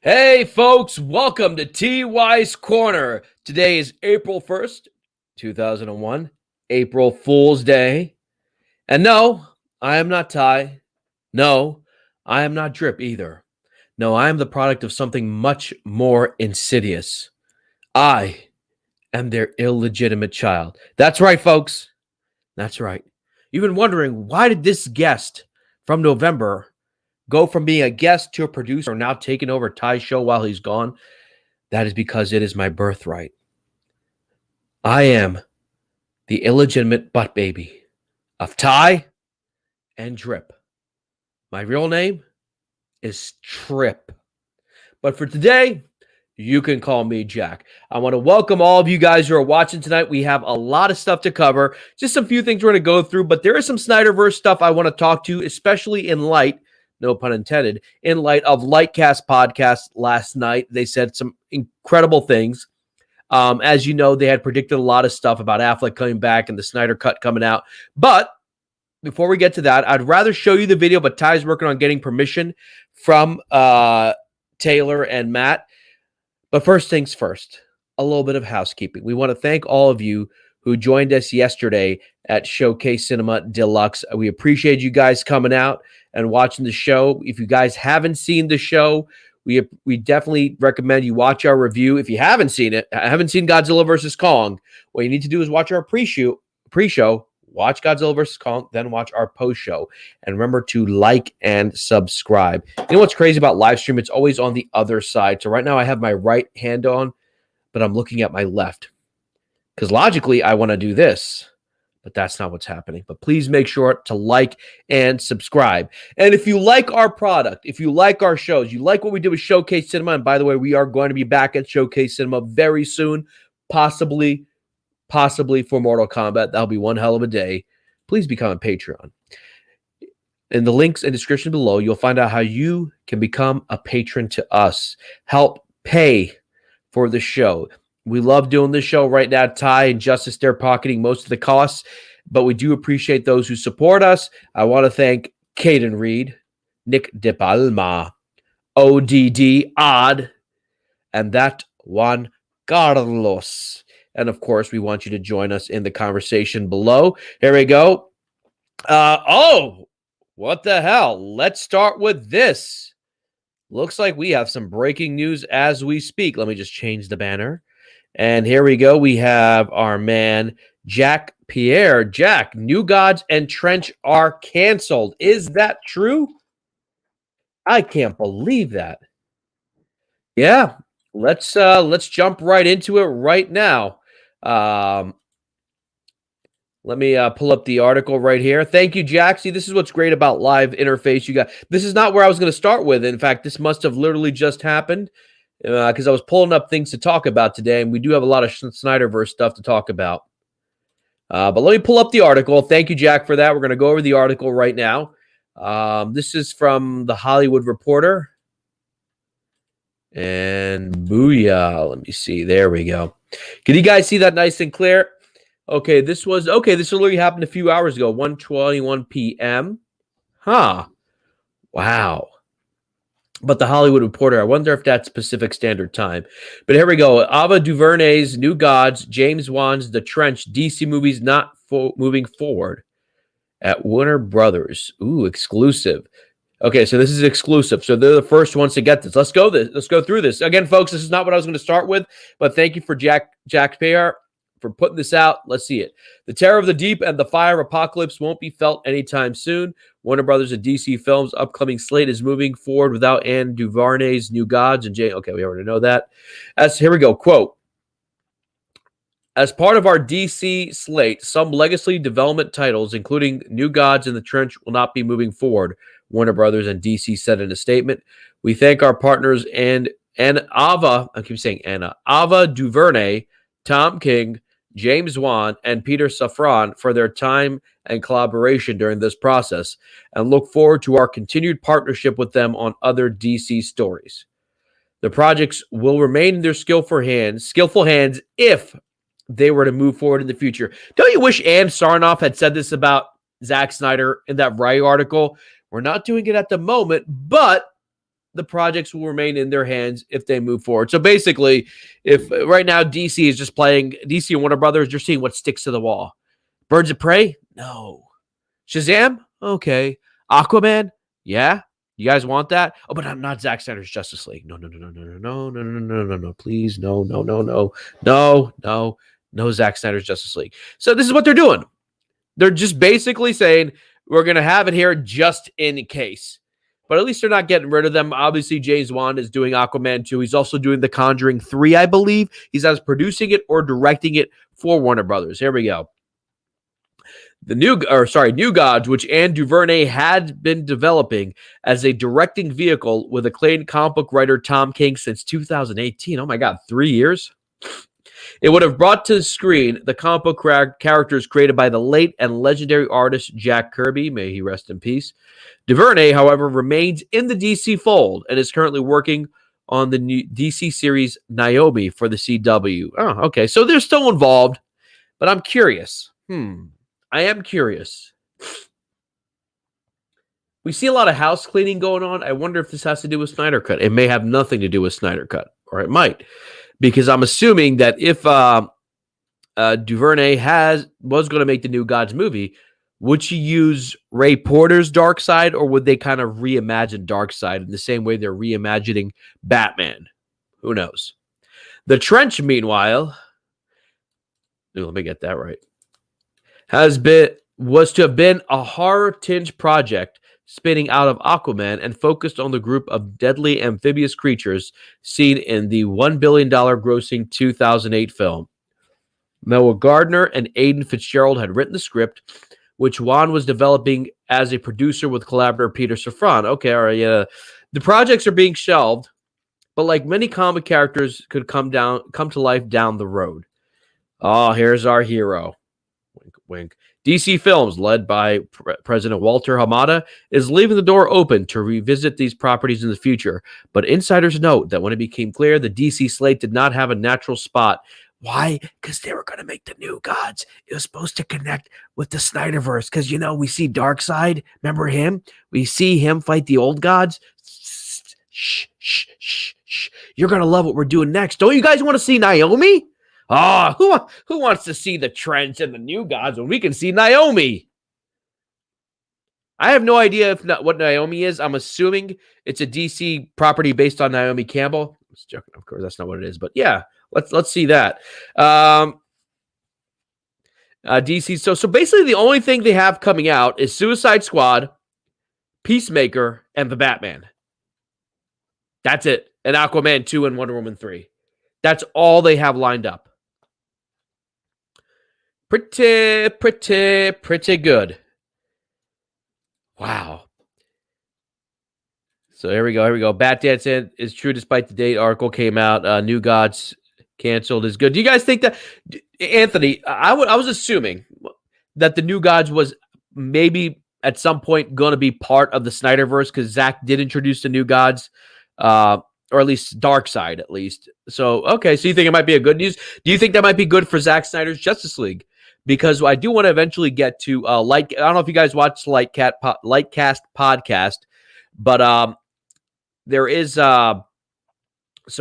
Hey, folks, welcome to TY's Corner. Today is April 1st, 2001, April Fool's Day. And no, I am not Ty. No, I am not Drip either. No, I am the product of something much more insidious. I am their illegitimate child. That's right, folks. That's right. You've been wondering, why did this guest from November go from being a guest to a producer, now taking over Ty's show while he's gone? That is because it is my birthright. I am the illegitimate butt baby of Ty and Drip. My real name is Trip. But for today, you can call me Jack. I want to welcome all of you guys who are watching tonight. We have a lot of stuff to cover. Just a few things we're going to go through, but there is some Snyderverse stuff I want to talk to, especially in light, no pun intended, in light of Lightcast podcast last night. They said some incredible things. As you know, they had predicted a lot of stuff about Affleck coming back and the Snyder Cut coming out. But before we get to that, I'd rather show you the video, but Ty's working on getting permission from Taylor and Matt. But first things first, a little bit of housekeeping. We want to thank all of you who joined us yesterday at Showcase Cinema Deluxe. We appreciate you guys coming out and watching the show. If you guys haven't seen the show, we definitely recommend you watch our review. If you haven't seen it, haven't seen Godzilla vs. Kong, what you need to do is watch our pre-show, watch Godzilla vs. Kong, then watch our post-show. And remember to like and subscribe. You know what's crazy about live stream? It's always on the other side. So right now I have my right hand on, but I'm looking at my left. Because logically, I want to do this. But that's not what's happening. But please make sure to like and subscribe. And if you like our product, if you like our shows, you like what we do with Showcase Cinema, and by the way, we are going to be back at Showcase Cinema very soon, possibly for Mortal Kombat. That'll be one hell of a day. Please become a Patreon. In the links and description below, you'll find out how you can become a patron to us. Help pay for the show. We love doing this show right now. Ty and Justice, they're pocketing most of the costs, but we do appreciate those who support us. I want to thank Caden Reed, Nick De Palma, ODD Odd, and that Juan Carlos. And of course, we want you to join us in the conversation below. Here we go. What the hell? Let's start with this. Looks like we have some breaking news as we speak. Let me just change the banner. And here we go. We have our man, Jack Pierre. Jack, New Gods and Trench are canceled. Is that true? I can't believe that. Yeah, let's jump right into it right now. Let me pull up the article right here. Thank you, Jack. See, this is what's great about live interface. You got this is not where I was going to start with. In fact, this must have literally just happened. Because I was pulling up things to talk about today, and we do have a lot of Snyderverse stuff to talk about. But let me pull up the article. Thank you, Jack, for that. We're going to go over the article right now. This is from The Hollywood Reporter. And booyah. Let me see. There we go. Can you guys see that nice and clear? Okay, this literally happened a few hours ago, 1:21 p.m. Huh. Wow. But The Hollywood Reporter, I wonder if that's Pacific Standard Time. But here we go. Ava DuVernay's New Gods, James Wan's The Trench, DC movies not moving forward at Warner Brothers. Ooh, exclusive. Okay, so this is exclusive. So they're the first ones to get this. Let's go through this. Again, folks, this is not what I was going to start with, but thank you for Jack Pierre for putting this out. Let's see it. The terror of the deep and the fire apocalypse won't be felt anytime soon. Warner Brothers and DC Films' upcoming slate is moving forward without Anne DuVernay's New Gods and Jay. Okay, we already know that. Here we go. Quote. As part of our DC slate, some legacy development titles, including New Gods and The Trench, will not be moving forward, Warner Brothers and DC said in a statement. We thank our partners and Ava DuVernay, Tom King, James Wan, and Peter Safran for their time and collaboration during this process, and look forward to our continued partnership with them on other DC stories. The projects will remain in their skillful hands if they were to move forward in the future. Don't you wish Ann Sarnoff had said this about Zack Snyder in that Variety article? We're not doing it at the moment, but the projects will remain in their hands if they move forward. So basically, if right now DC is just playing DC and Warner Brothers, you're seeing what sticks to the wall. Birds of Prey? No. Shazam? Okay. Aquaman? Yeah. You guys want that? Oh, but I'm not Zack Snyder's Justice League. No. Please, no. Zack Snyder's Justice League. So this is what they're doing. They're just basically saying we're gonna have it here just in case. But at least they're not getting rid of them. Obviously, James Wan is doing Aquaman 2. He's also doing The Conjuring 3, I believe. He's either producing it or directing it for Warner Brothers. Here we go. The New Gods, which Anne DuVernay had been developing as a directing vehicle with acclaimed comic book writer Tom King since 2018. Oh my God, 3 years? It would have brought to the screen the comic book characters created by the late and legendary artist Jack Kirby. May he rest in peace. DuVernay, however, remains in the DC fold and is currently working on the new DC series Naomi for the CW. Oh, okay. So they're still involved, but I'm curious. I am curious. We see a lot of house cleaning going on. I wonder if this has to do with Snyder Cut. It may have nothing to do with Snyder Cut, or it might. Because I'm assuming that if DuVernay was going to make the New Gods movie, would she use Ray Porter's Darkseid, or would they kind of reimagine Darkseid in the same way they're reimagining Batman? Who knows? The Trench, meanwhile, let me get that right, was to have been a horror-tinged project spinning out of Aquaman and focused on the group of deadly amphibious creatures seen in the $1 billion grossing 2008 film. Noah Gardner and Aidan Fitzgerald had written the script, which Wan was developing as a producer with collaborator Peter Safran. Okay, all right, yeah. The projects are being shelved, but like many comic characters could come to life down the road. Oh, here's our hero. Wink, wink. DC Films, led by President Walter Hamada, is leaving the door open to revisit these properties in the future. But insiders note that when it became clear the DC slate did not have a natural spot. Why? Because they were going to make the New Gods. It was supposed to connect with the Snyderverse. Because, we see Darkseid. Remember him? We see him fight the old gods. Shh. You're going to love what we're doing next. Don't you guys want to see Naomi? Oh, who wants to see the Trench and the New Gods when we can see Naomi? I have no idea what Naomi is. I'm assuming it's a DC property based on Naomi Campbell. I was joking, of course, that's not what it is. But yeah, let's see that. DC. So basically, the only thing they have coming out is Suicide Squad, Peacemaker, and the Batman. That's it. And Aquaman 2 and Wonder Woman 3. That's all they have lined up. Pretty good. Wow. So here we go. Bat Dance is true despite the date. Article came out. New Gods canceled is good. Do you guys think that, Anthony, I was assuming that the New Gods was maybe at some point going to be part of the Snyderverse because Zack did introduce the New Gods, or at least Darkseid, at least. So, okay, so you think it might be a good news? Do you think that might be good for Zack Snyder's Justice League? Because I do want to eventually get to I don't know if you guys watch Lightcast podcast, but there is some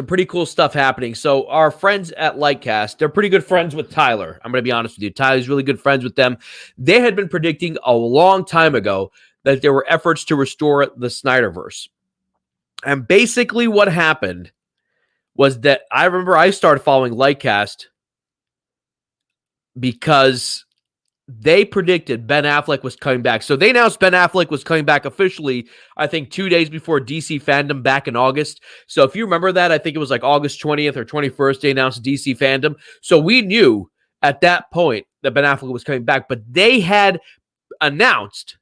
pretty cool stuff happening. So our friends at Lightcast, they're pretty good friends with Tyler. I'm going to be honest with you. Tyler's really good friends with them. They had been predicting a long time ago that there were efforts to restore the Snyderverse. And basically what happened was that I remember I started following Lightcast because they predicted Ben Affleck was coming back. So they announced Ben Affleck was coming back officially, I think 2 days before DC Fandom back in August. So if you remember that, I think it was like August 20th or 21st, they announced DC Fandom. So we knew at that point that Ben Affleck was coming back, but they had announced,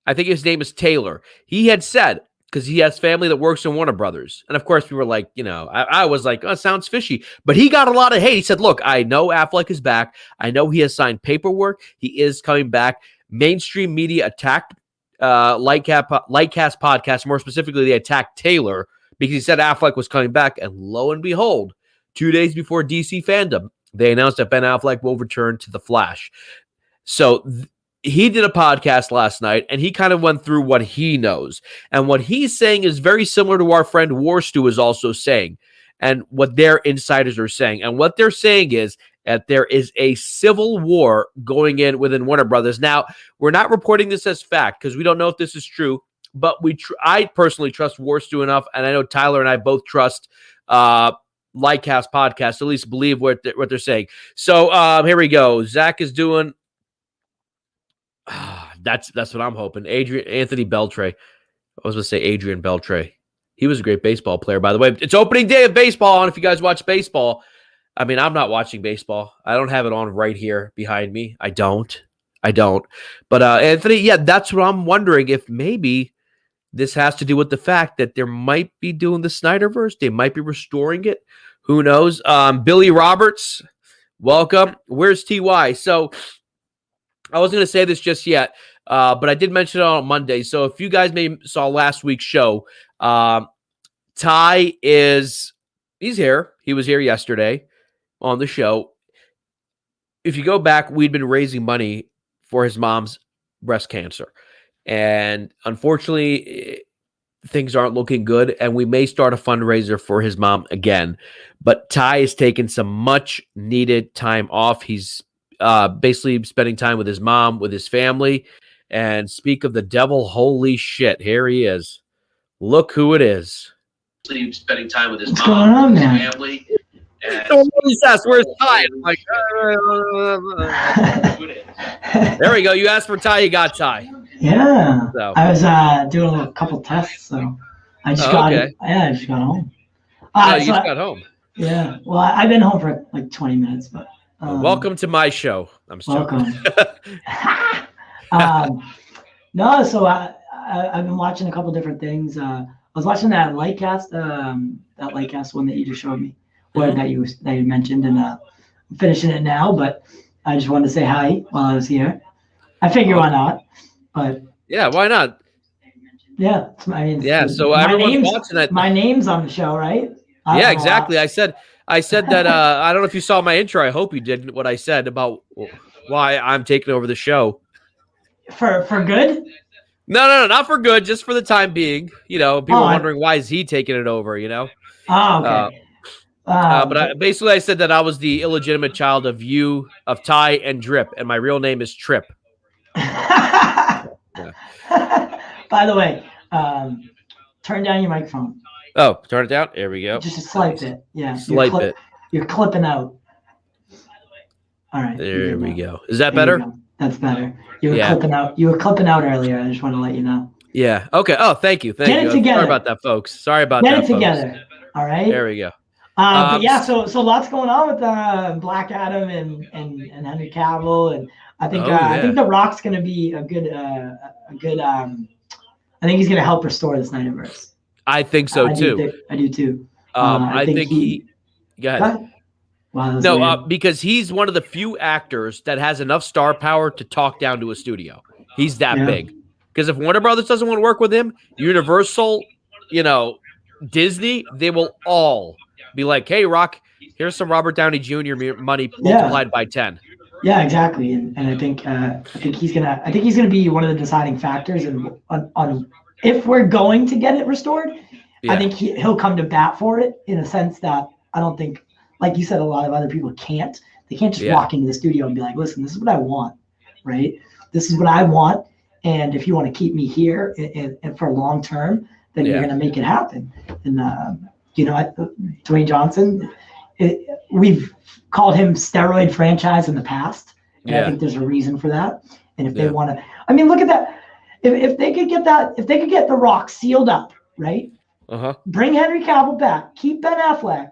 I think his name is Taylor. He had said, because he has family that works in Warner Brothers. And of course, we were like, I was like, oh, sounds fishy. But he got a lot of hate. He said, look, I know Affleck is back. I know he has signed paperwork. He is coming back. Mainstream media attacked Lightcast podcast. More specifically, they attacked Taylor because he said Affleck was coming back. And lo and behold, 2 days before DC Fandom, they announced that Ben Affleck will return to The Flash. So he did a podcast last night, and he kind of went through what he knows. And what he's saying is very similar to our friend Warstu is also saying, and what their insiders are saying. And what they're saying is that there is a civil war going in within Warner Brothers. Now, we're not reporting this as fact because we don't know if this is true, but I personally trust Warstu enough, and I know Tyler and I both trust Lightcast podcast, at least believe what they're saying. So here we go. Zach is doing... That's what I'm hoping. Anthony Beltre. I was going to say Adrian Beltre. He was a great baseball player, by the way. It's opening day of baseball on if you guys watch baseball. I mean, I'm not watching baseball. I don't have it on right here behind me. I don't. But Anthony, yeah, that's what I'm wondering, if maybe this has to do with the fact that there might be doing the Snyderverse. They might be restoring it. Who knows? Billy Roberts, welcome. Where's TY? So I wasn't going to say this just yet, but I did mention it on Monday. So if you guys maybe saw last week's show, Ty he's here. He was here yesterday on the show. If you go back, we'd been raising money for his mom's breast cancer. And unfortunately, things aren't looking good, and we may start a fundraiser for his mom again. But Ty has taken some much needed time off. He's basically spending time with his mom, with his family. And speak of the devil, holy shit, here he is. Look who it is. Spending time with his What's mom, with his family. And where's Ty? I'm like, there we go. You asked for Ty, you got Ty. Yeah. So. I was doing a couple tests, so I just got it. Yeah, I just got home. You just got home. Yeah. Well, I've been home for like 20 minutes, but welcome to my show. I'm welcome. No, so I've been watching a couple different things. I was watching that Lightcast one that you just showed me, that you mentioned, and I'm finishing it now. But I just wanted to say hi while I was here. I figure why not? But yeah, why not? Yeah, so everyone's watching that. My name's on the show, right? Yeah, exactly. I said that. I don't know if you saw my intro. I hope you did. What I said about why I'm taking over the show. For good? No, not for good. Just for the time being. You know, people are wondering why is he taking it over. You know. Oh, okay. But I said that I was the illegitimate child of Ty and Drip, and my real name is Trip. Yeah. By the way, turn down your microphone. Oh, turn it down. There we go. Just swipe it. Yeah. Swipe it. You're clipping out. All right. There we go. Is that better? That's better. You were clipping out earlier. I just want to let you know. Yeah. Okay. Oh, thank you. Get it together. Sorry about that, folks. Get it together. All right. There we go. But yeah, so lots going on with Black Adam and Henry Cavill, and I think I think The Rock's going to be a good. I think he's going to help restore the Snyderverse. I think so too. I do too. I think he. Go ahead. Wow, no, because he's one of the few actors that has enough star power to talk down to a studio. He's that big. Because if Warner Brothers doesn't want to work with him, Universal, Disney, they will all be like, "Hey, Rock, here's some Robert Downey Jr. money multiplied by 10." Yeah, exactly. And I think he's gonna be one of the deciding factors on if we're going to get it restored. Yeah. I think he'll come to bat for it in a sense that I don't think, like you said, a lot of other people can't. They can't just walk into the studio and be like, "Listen, this is what I want, right? This is what I want, and if you want to keep me here and for long term, then you're gonna make it happen." And Dwayne Johnson, we've called him steroid franchise in the past, and I think there's a reason for that. And if they want to, I mean, look at that. If they could get The Rock sealed up, right? Bring Henry Cavill back, keep Ben Affleck.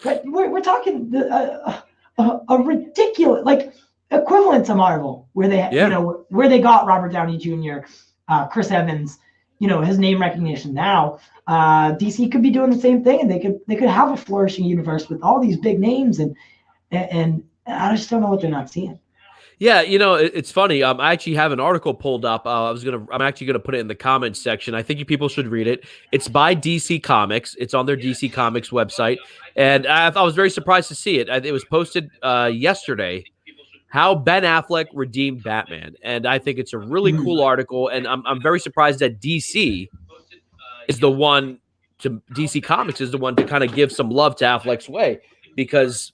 But we're talking a ridiculous, like, equivalent to Marvel, where they where they got Robert Downey Jr., Chris Evans, his name recognition. Now DC could be doing the same thing, and they could have a flourishing universe with all these big names, and I just don't know what they're not seeing. Yeah, it's funny. I actually have an article pulled up. I'm actually gonna put it in the comments section. I think you people should read it. It's by DC Comics. It's on their DC Comics website, and I was very surprised to see it. It was posted yesterday. How Ben Affleck redeemed Batman. And I think it's a really cool article. And I'm very surprised that DC Comics is the one to kind of give some love to Affleck's way, because,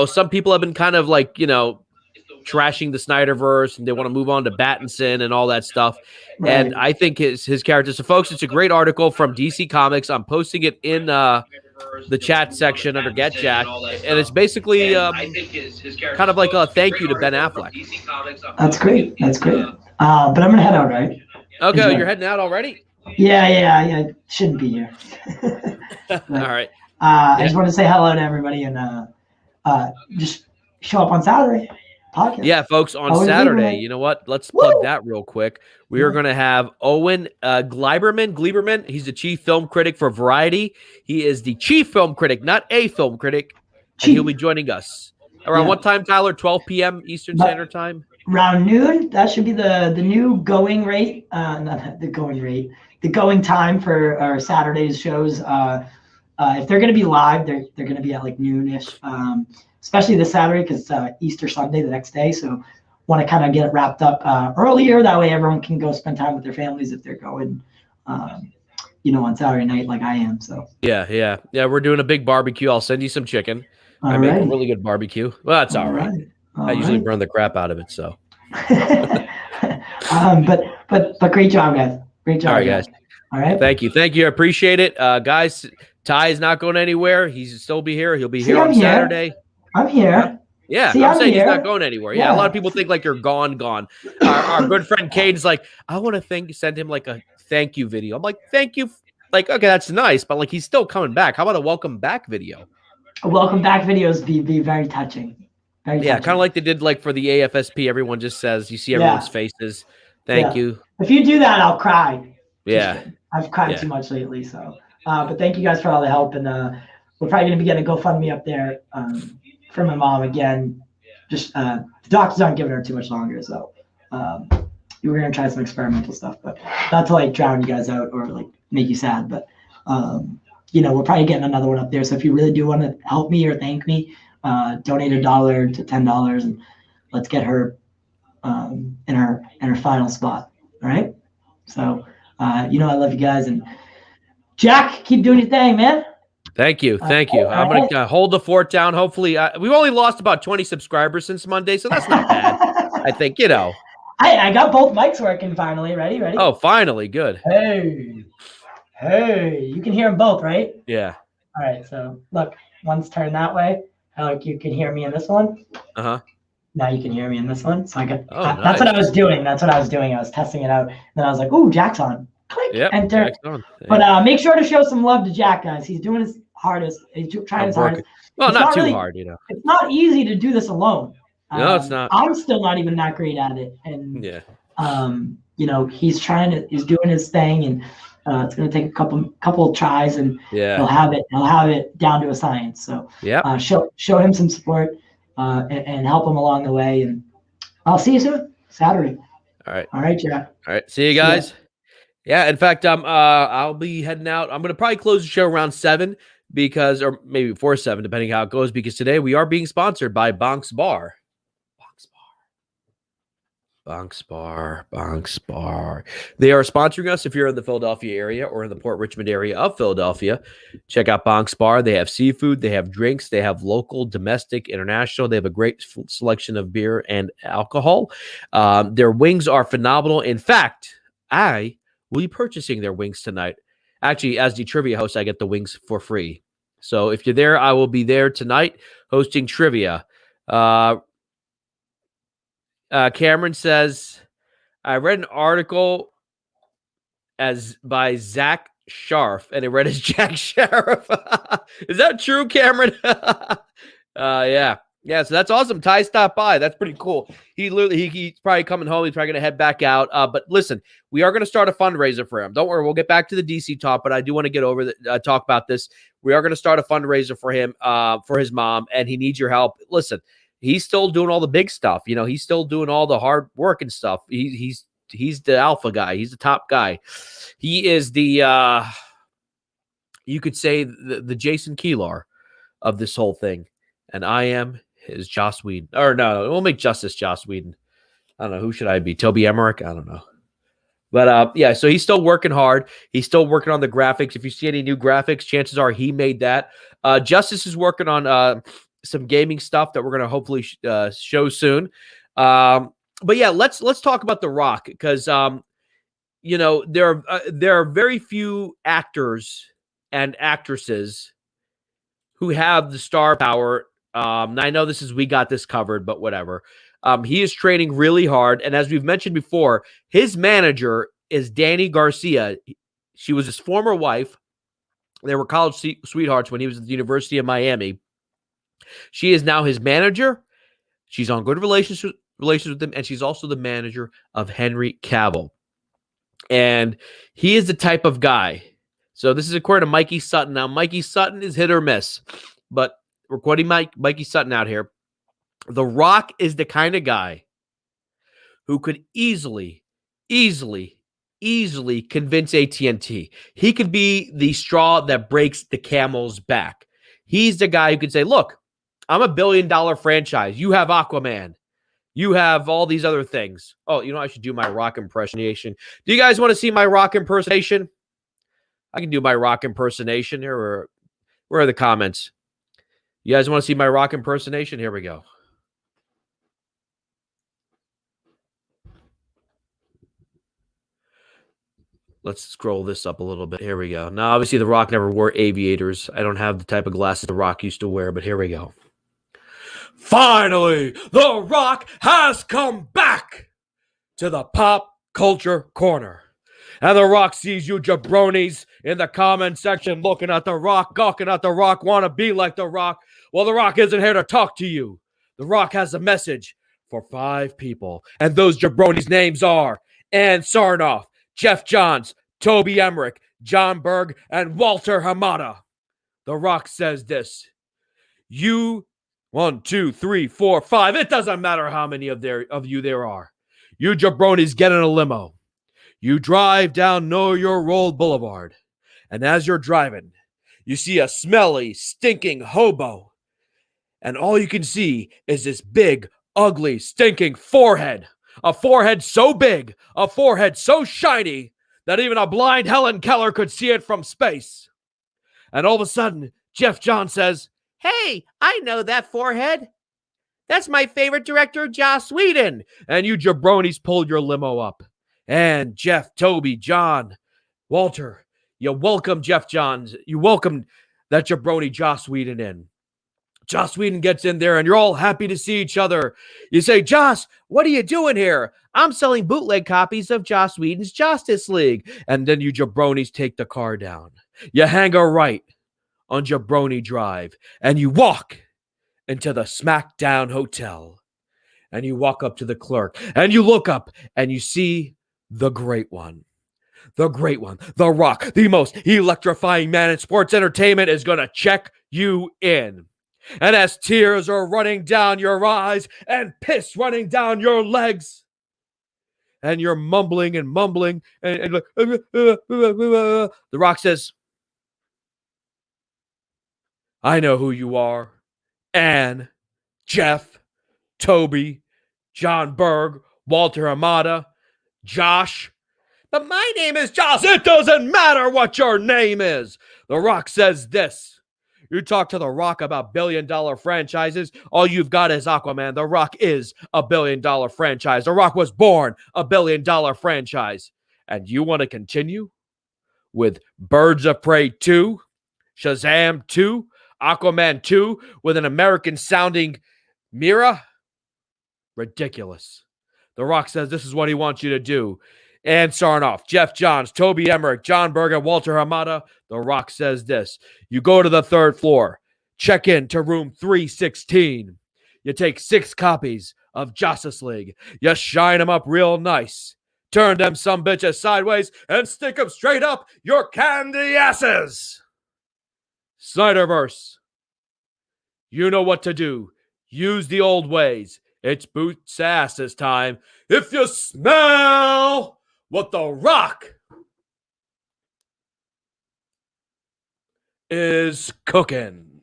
some people have been kind of like, trashing the Snyderverse and they want to move on to Battinson and all that stuff. Right. And I think his character. So, folks, it's a great article from DC Comics. I'm posting it in the chat section under Get Jack, and it's basically kind of like a thank you to Ben Affleck. That's great. That's great. But I'm gonna head out, right? Okay, you're heading out already? Yeah. Shouldn't be here. But, all right. I just want to say hello to everybody and just show up on Saturday. Podcast. Yeah, folks, on Saturday, you know what? Let's plug that real quick. We are going to have Owen Gleiberman. He's the chief film critic for Variety. He is the chief film critic, not a film critic. And he'll be joining us. Around what time, Tyler? 12 p.m. Eastern Standard Time? Around noon. That should be the new going rate. Not the going rate. The going time for our Saturday's shows. If they're going to be live, they're going to be at like noonish. Especially this Saturday because Easter Sunday the next day. So want to kind of get it wrapped up earlier. That way everyone can go spend time with their families if they're going, on Saturday night like I am. So yeah. We're doing a big barbecue. I'll send you some chicken. I make a really good barbecue. Well, that's all right. I usually burn the crap out of it. So. But great job, guys. Great job, all right, guys. All right. Thank you. I appreciate it, guys. Ty is not going anywhere. He's still be here. He'll be here on Saturday. I'm here. Yeah, I'm saying he's not going anywhere. Yeah, a lot of people think like you're gone. Our good friend Cade's like, I want to send him like a thank you video. I'm like, thank you. Like, okay, that's nice, but like he's still coming back. How about a welcome back video? A welcome back videos be very touching. Kind of like they did like for the AFSP. Everyone just says, you see everyone's faces. Thank you. If you do that, I'll cry. Yeah. I've cried too much lately, so. But thank you guys for all the help, and we're probably going to be getting a GoFundMe up there. For my mom again. Just the doctors aren't giving her too much longer, so we're gonna try some experimental stuff, but not to like drown you guys out or like make you sad. But we're probably getting another one up there. So if you really do want to help me or thank me, donate $1 to $10, and let's get her in her final spot. All right. So I love you guys, and Jack, keep doing your thing, man. Thank you. I'm going to hold the fort down. Hopefully, we've only lost about 20 subscribers since Monday, so that's not bad. I think, I got both mics working finally. Ready? Oh, finally. Good. Hey, you can hear them both, right? Yeah. All right, so look, one's turned that way. Like you can hear me in this one. Uh-huh. Now you can hear me in this one. So nice. That's what I was doing. I was testing it out. And then I was like, ooh, Jack's on. Click, enter. But make sure to show some love to Jack, guys. He's doing his hardest. He's trying his hardest. Well, not too hard, It's not easy to do this alone. No, it's not. I'm still not even that great at it. And he's doing his thing, and it's gonna take a couple tries, and he'll have it down to a science. So show him some support and help him along the way. And I'll see you soon, Saturday. All right, Jack. All right, see you guys. Yeah, in fact, I'll be heading out. I'm going to probably close the show around 7 or maybe before 7, depending how it goes, because today we are being sponsored by Bonk's Bar. Bonk's Bar. They are sponsoring us if you're in the Philadelphia area or in the Port Richmond area of Philadelphia. Check out Bonk's Bar. They have seafood. They have drinks. They have local, domestic, international. They have a great selection of beer and alcohol. Their wings are phenomenal. In fact, I will be purchasing their wings tonight. Actually, as the trivia host, I get the wings for free. So if you're there, I will be there tonight hosting trivia. Cameron says, I read an article by Zach Sharf, and it read as Jack Sheriff. Is that true, Cameron? Yeah, so that's awesome. Ty stopped by. That's pretty cool. He's probably coming home. He's probably going to head back out. But listen, we are going to start a fundraiser for him. Don't worry. We'll get back to the DC talk, but I do want to get over talk about this. We are going to start a fundraiser for him, for his mom, and he needs your help. Listen, he's still doing all the big stuff. He's still doing all the hard work and stuff. He's the alpha guy. He's the top guy. He is the, you could say the Jason Keelar of this whole thing. And I am is Joss Whedon. Or no, we'll make Justice Joss Whedon. I don't know. Who should I be? Toby Emmerich? I don't know. But yeah, so he's still working hard. He's still working on the graphics. If you see any new graphics, chances are he made that. Justice is working on some gaming stuff that we're going to hopefully show soon. But yeah, let's talk about The Rock because you know there are very few actors and actresses who have the star power. And I know we got this covered, but whatever. He is training really hard. And as we've mentioned before, his manager is Danny Garcia. She was his former wife. They were college sweethearts when he was at the University of Miami. She is now his manager. She's on good relations with him, and she's also the manager of Henry Cavill. And he is the type of guy. So this is according to Mikey Sutton. Now, Mikey Sutton is hit or miss, but we're quoting Mikey Sutton out here. The Rock is the kind of guy who could easily convince AT&T. He could be the straw that breaks the camel's back. He's the guy who could say, look, I'm $1 billion franchise. You have Aquaman. You have all these other things. Oh, you know, I should do my Rock impersonation. Do you guys want to see my Rock impersonation? I can do my Rock impersonation here. Where are the comments? You guys want to see my Rock impersonation? Here we go. Let's scroll this up a little bit. Here we go. Now, obviously, The Rock never wore aviators. I don't have the type of glasses The Rock used to wear, but here we go. Finally, The Rock has come back to the pop culture corner. And The Rock sees you jabronis in the comment section looking at The Rock, gawking at The Rock, want to be like The Rock. Well, The Rock isn't here to talk to you. The Rock has a message for 5 people. And those jabronis' names are Ann Sarnoff, Jeff Johns, Toby Emmerich, John Berg, and Walter Hamada. The Rock says this. You, 1, 2, 3, 4, 5. It doesn't matter how many of you there are. You jabronis get in a limo. You drive down Know Your Role Boulevard. And as you're driving, you see a smelly, stinking hobo. And all you can see is this big, ugly, stinking forehead. A forehead so big, a forehead so shiny, that even a blind Helen Keller could see it from space. And all of a sudden, Jeff Johns says, hey, I know that forehead. That's my favorite director, Joss Whedon. And you jabronis pulled your limo up. And Jeff, Toby, John, Walter, you welcome Jeff Johns. You welcome that jabroni Joss Whedon in. Joss Whedon gets in there and you're all happy to see each other. You say, Joss, what are you doing here? I'm selling bootleg copies of Joss Whedon's Justice League. And then you jabronis take the car down. You hang a right on Jabroni Drive and you walk into the Smackdown Hotel. And you walk up to the clerk and you look up and you see the great one. The great one, The Rock, the most electrifying man in sports entertainment, is going to check you in. And as tears are running down your eyes and piss running down your legs, and you're mumbling, and The Rock says, I know who you are. Ann, Jeff, Toby, John Berg, Walter Hamada, Josh. But my name is Josh. It doesn't matter what your name is. The Rock says this. You talk to The Rock about billion-dollar franchises, all you've got is Aquaman. The Rock is a billion-dollar franchise. The Rock was born a billion-dollar franchise. And you want to continue with Birds of Prey 2, Shazam 2, Aquaman 2 with an American-sounding Mira? Ridiculous. The Rock says this is what he wants you to do. Ann Sarnoff, Jeff Johns, Toby Emmerich, John Berg, and Walter Hamada. The Rock says this. You go to the 3rd floor. Check in to room 316. You take 6 copies of Justice League. You shine them up real nice. Turn them some bitches sideways and stick them straight up your candy asses. Snyderverse. You know what to do. Use the old ways. It's boots ass this time. If you smell what The Rock is cooking.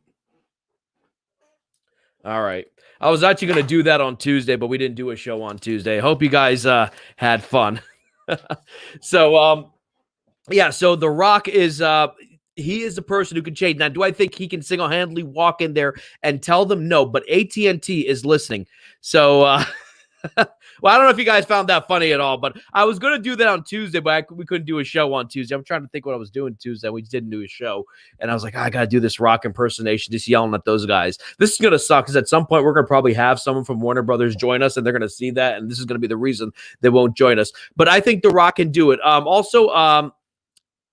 All right. I was actually going to do that on Tuesday, but we didn't do a show on Tuesday. Hope you guys had fun. So, yeah, so The Rock is he is the person who can change. Now, do I think he can single-handedly walk in there and tell them no? But AT&T is listening. So, well, I don't know if you guys found that funny at all, but I was going to do that on Tuesday, but we couldn't do a show on Tuesday. I'm trying to think what I was doing Tuesday. We didn't do a show. And I was like, I got to do this Rock impersonation, just yelling at those guys. This is going to suck because at some point we're going to probably have someone from Warner Brothers join us, and they're going to see that, and this is going to be the reason they won't join us. But I think The Rock can do it. Also,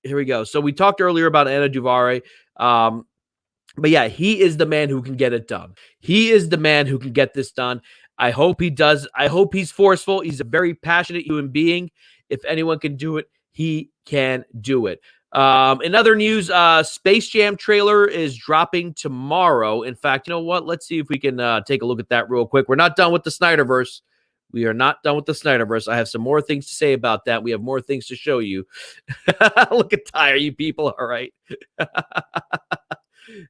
here we go. So we talked earlier about Anna Duvare. But yeah, he is the man who can get it done. He is the man who can get this done. I hope he does. I hope he's forceful. He's a very passionate human being. If anyone can do it, he can do it. In other news, Space Jam trailer is dropping tomorrow. In fact, you know what? Let's see if we can take a look at that real quick. We're not done with the Snyderverse. We are not done with the Snyderverse. I have some more things to say about that. We have more things to show you. Look at Tyre, you people. All right.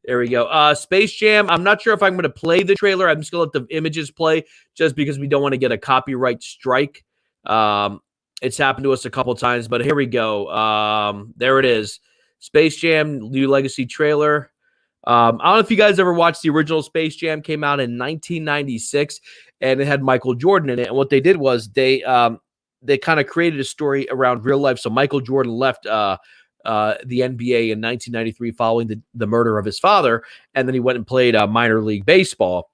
There we go. Space Jam. I'm not sure if I'm going to play the trailer. I'm just going to let the images play just because we don't want to get a copyright strike. It's happened to us a couple times, but here we go. There it is. Space Jam New Legacy trailer. I don't know if you guys ever watched the original Space Jam. Came out in 1996, and it had Michael Jordan in it. And what they did was they kind of created a story around real life. So Michael Jordan left the NBA in 1993 following the murder of his father, and then he went and played minor league baseball.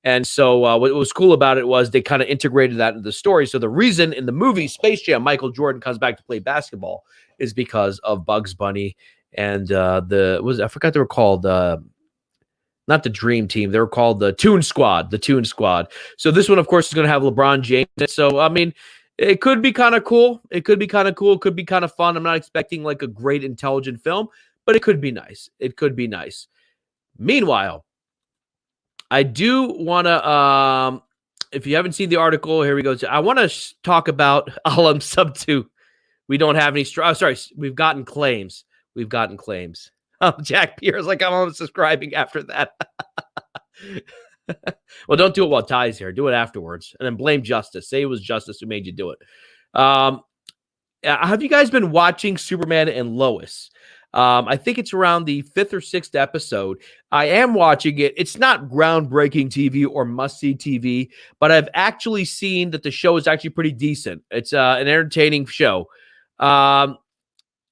And so what was cool about it was they kind of integrated that into the story. So the reason in the movie Space Jam, Michael Jordan comes back to play basketball is because of Bugs Bunny and I forgot they were called not the Dream Team. They were called the Toon Squad. The Toon Squad. So this one, of course, is going to have LeBron James. So I mean, it could be kind of cool. It could be kind of cool. It could be kind of fun. I'm not expecting like a great intelligent film, but it could be nice. It could be nice. Meanwhile, I do want to, if you haven't seen the article, here we go. I want to talk about Alam Sub 2. We don't have any, we've gotten claims. We've gotten claims. Jack Pierre's like, I'm unsubscribing after that. Well, don't do it while Ty's here. Do it afterwards. And then blame Justice. Say it was Justice who made you do it. Have you guys been watching Superman and Lois? I think it's around the 5th or 6th episode. I am watching it. It's not groundbreaking TV or must-see TV, but I've actually seen that the show is actually pretty decent. It's an entertaining show.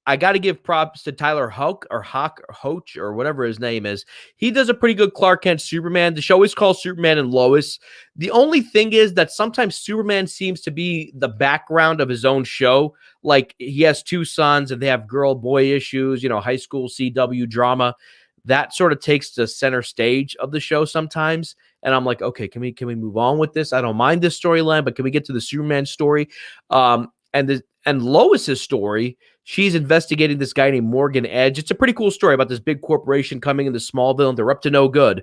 I got to give props to Tyler Hoch or whatever his name is. He does a pretty good Clark Kent Superman. The show is called Superman and Lois. The only thing is that sometimes Superman seems to be the background of his own show. Like he has 2 sons and they have girl-boy issues, high school CW drama. That sort of takes the center stage of the show sometimes. And I'm like, okay, can we move on with this? I don't mind this storyline, but can we get to the Superman story? And Lois's story, she's investigating this guy named Morgan Edge. It's a pretty cool story about this big corporation coming into Smallville, and they're up to no good.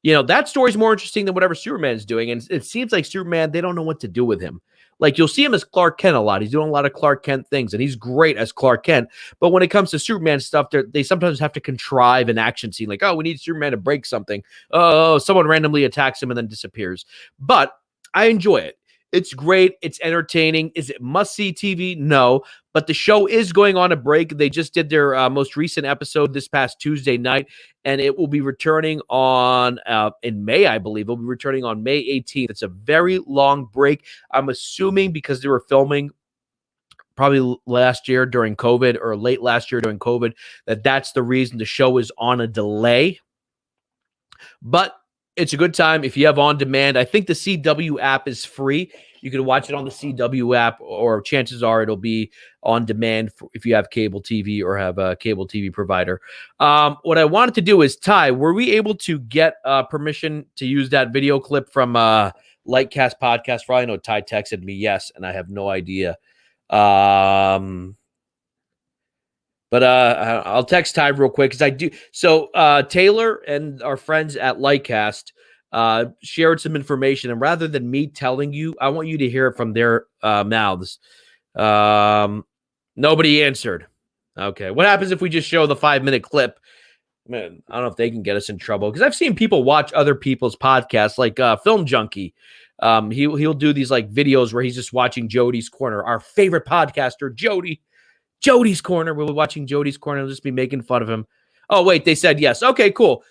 That story's more interesting than whatever Superman's doing. And it seems like Superman, they don't know what to do with him. Like, you'll see him as Clark Kent a lot. He's doing a lot of Clark Kent things, and he's great as Clark Kent. But when it comes to Superman stuff, they sometimes have to contrive an action scene. Like, oh, we need Superman to break something. Oh, someone randomly attacks him and then disappears. But I enjoy it. It's great. It's entertaining. Is it must-see TV? No. But the show is going on a break. They just did their most recent episode this past Tuesday night, and it will be returning on in May, I believe. It will be returning on May 18th. It's a very long break. I'm assuming because they were filming probably last year during COVID or late last year during COVID, that's the reason the show is on a delay. But it's a good time if you have on demand. I think the CW app is free. You can watch it on the CW app, or chances are it'll be on demand if you have cable TV or have a cable TV provider. What I wanted to do is, Ty, were we able to get permission to use that video clip from Lightcast podcast? For all I know, Ty texted me yes, and I have no idea. But I'll text Ty real quick because I do. So Taylor and our friends at Lightcast shared some information, and rather than me telling you, I want you to hear it from their mouths. Nobody answered. Okay, what happens if we just show the 5-minute clip? Man, I don't know if they can get us in trouble because I've seen people watch other people's podcasts, like Film Junkie. He'll do these like videos where he's just watching Jody's Corner, our favorite podcaster, Jody's Corner. We'll be watching Jody's Corner. We'll just be making fun of him. Oh, wait, they said yes. Okay, cool.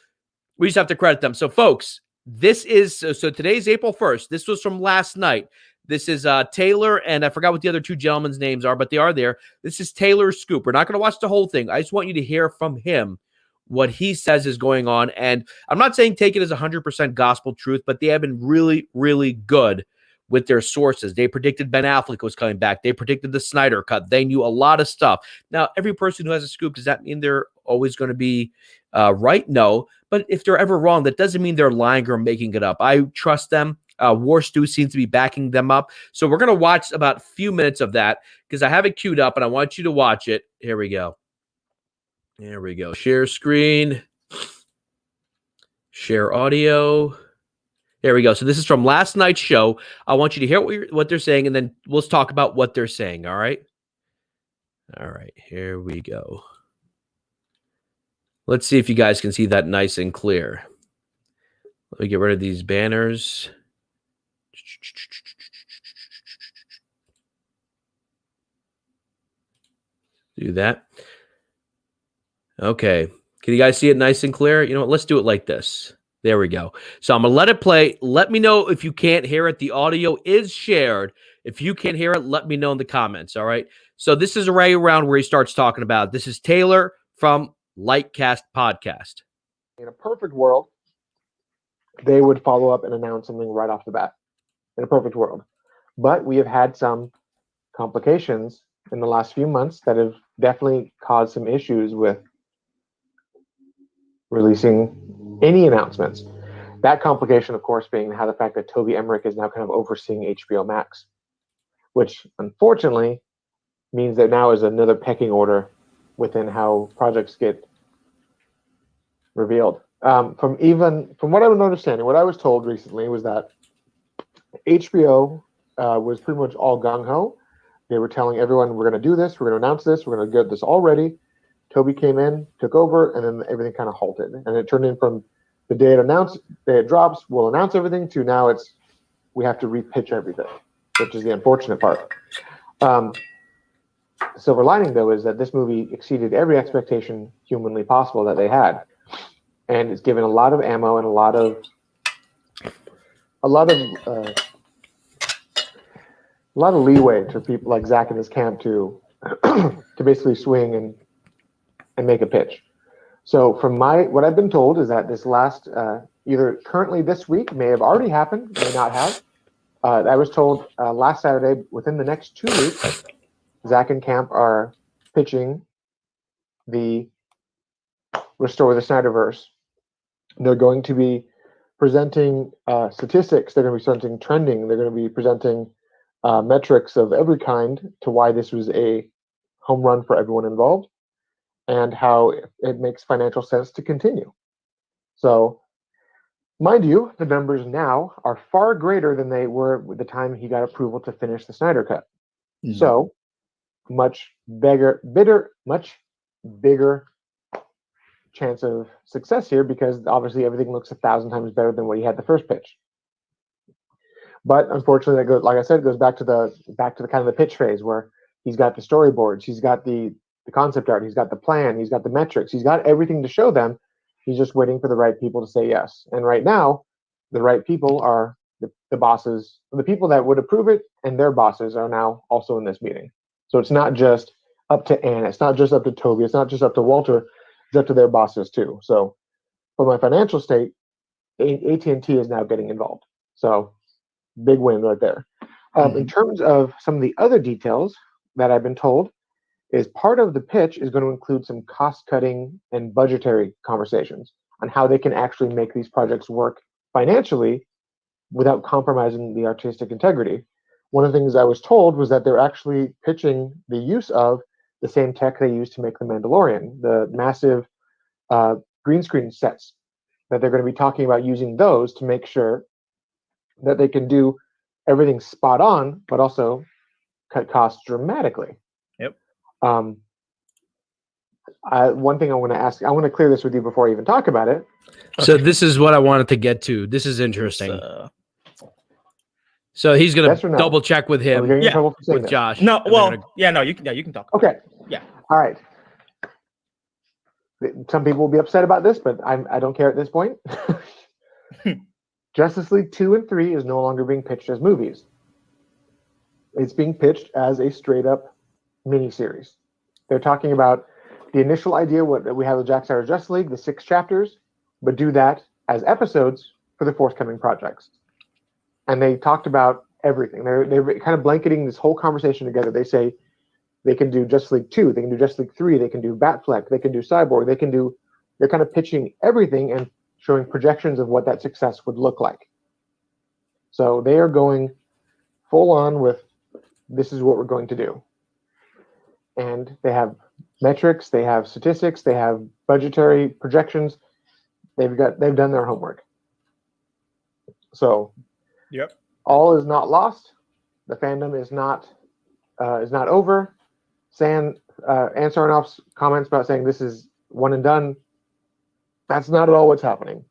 We just have to credit them. So, folks, this is so today's April 1st. This was from last night. This is Taylor, and I forgot what the other two gentlemen's names are, but they are there. This is Taylor's scoop. We're not going to watch the whole thing. I just want you to hear from him what he says is going on. And I'm not saying take it as 100% gospel truth, but they have been really, really good with their sources. They predicted Ben Affleck was coming back. They predicted the Snyder cut. They knew a lot of stuff. Now, every person who has a scoop, does that mean they're always going to be right? No. But if they're ever wrong, that doesn't mean they're lying or making it up. I trust them. War Stew seems to be backing them up. So we're going to watch about a few minutes of that because I have it queued up and I want you to watch it. Here we go. There we go. Share screen. Share audio. There we go. So this is from last night's show. I want you to hear what they're saying, and then let's talk about what they're saying. All right? All right. Here we go. Let's see if you guys can see that nice and clear. Let me get rid of these banners. Do that. Okay. Can you guys see it nice and clear? You know what? Let's do it like this. There we go. So I'm going to let it play. Let me know if you can't hear it. The audio is shared. If you can't hear it, let me know in the comments. All right. So this is right around where he starts talking about. This is Taylor from Lightcast Podcast. In a perfect world, they would follow up and announce something right off the bat. In a perfect world. But we have had some complications in the last few months that have definitely caused some issues with releasing any announcements. That complication, of course, being how the fact that Toby Emmerich is now kind of overseeing HBO Max, which unfortunately means that now is another pecking order within how projects get revealed. From what I was understanding, what I was told recently was that HBO was pretty much all gung-ho. They were telling everyone, we're going to do this, we're going to announce this, we're going to get this all ready. Toby came in, took over, and then everything kind of halted. And it turned in from the day it drops, we'll announce everything, to now we have to repitch everything, which is the unfortunate part. Silver lining, though, is that this movie exceeded every expectation humanly possible that they had. And it's given a lot of ammo and a lot of leeway to people like Zach and his camp to basically swing and make a pitch. So from what I've been told is that this last either currently this week may have already happened, may not have. I was told last Saturday within the next 2 weeks, Zach and camp are pitching the Restore the Snyderverse. They're going to be presenting statistics. They're going to be presenting trending. They're going to be presenting metrics of every kind to why this was a home run for everyone involved and how it makes financial sense to continue. So, mind you, the numbers now are far greater than they were at the time he got approval to finish the Snyder Cut. Mm-hmm. So, much bigger chance of success here because obviously everything looks 1,000 times better than what he had the first pitch. But unfortunately, that goes, like I said, goes back to the kind of the pitch phase where he's got the storyboards, he's got the concept art, he's got the plan, he's got the metrics, he's got everything to show them. He's just waiting for the right people to say yes. And right now, the right people are the bosses, the people that would approve it, and their bosses are now also in this meeting. So it's not just up to Ann, it's not just up to Toby, it's not just up to Walter, it's up to their bosses too. So for my financial state, AT&T is now getting involved. So big win right there. In terms of some of the other details that I've been told, is part of the pitch is going to include some cost-cutting and budgetary conversations on how they can actually make these projects work financially without compromising the artistic integrity. One of the things I was told was that they're actually pitching the use of the same tech they used to make The Mandalorian, the massive green screen sets, that they're going to be talking about using those to make sure that they can do everything spot on, but also cut costs dramatically. Yep. one thing I want to ask, I want to clear this with you before I even talk about it. So this is what I wanted to get to. This is interesting. So he's going to double check with him. With Josh. No, well, no, you can talk. Okay. Yeah. All right. Some people will be upset about this, but I don't care at this point. Justice League 2 and 3 is no longer being pitched as movies. It's being pitched as a straight-up miniseries. They're talking about the initial idea, what we have with Zack Snyder's Justice League, the 6 chapters, but do that as episodes for the forthcoming projects. And they talked about everything. They're kind of blanketing this whole conversation together. They say they can do Justice League 2, they can do Justice League 3, they can do Affleck, they can do Cyborg, they're kind of pitching everything and showing projections of what that success would look like. So they are going full on with, this is what we're going to do. And they have metrics, they have statistics, they have budgetary projections. They've done their homework. So yep. All is not lost. The fandom is not over. Ann Sarnoff's comments about saying this is one and done, that's not at all what's happening.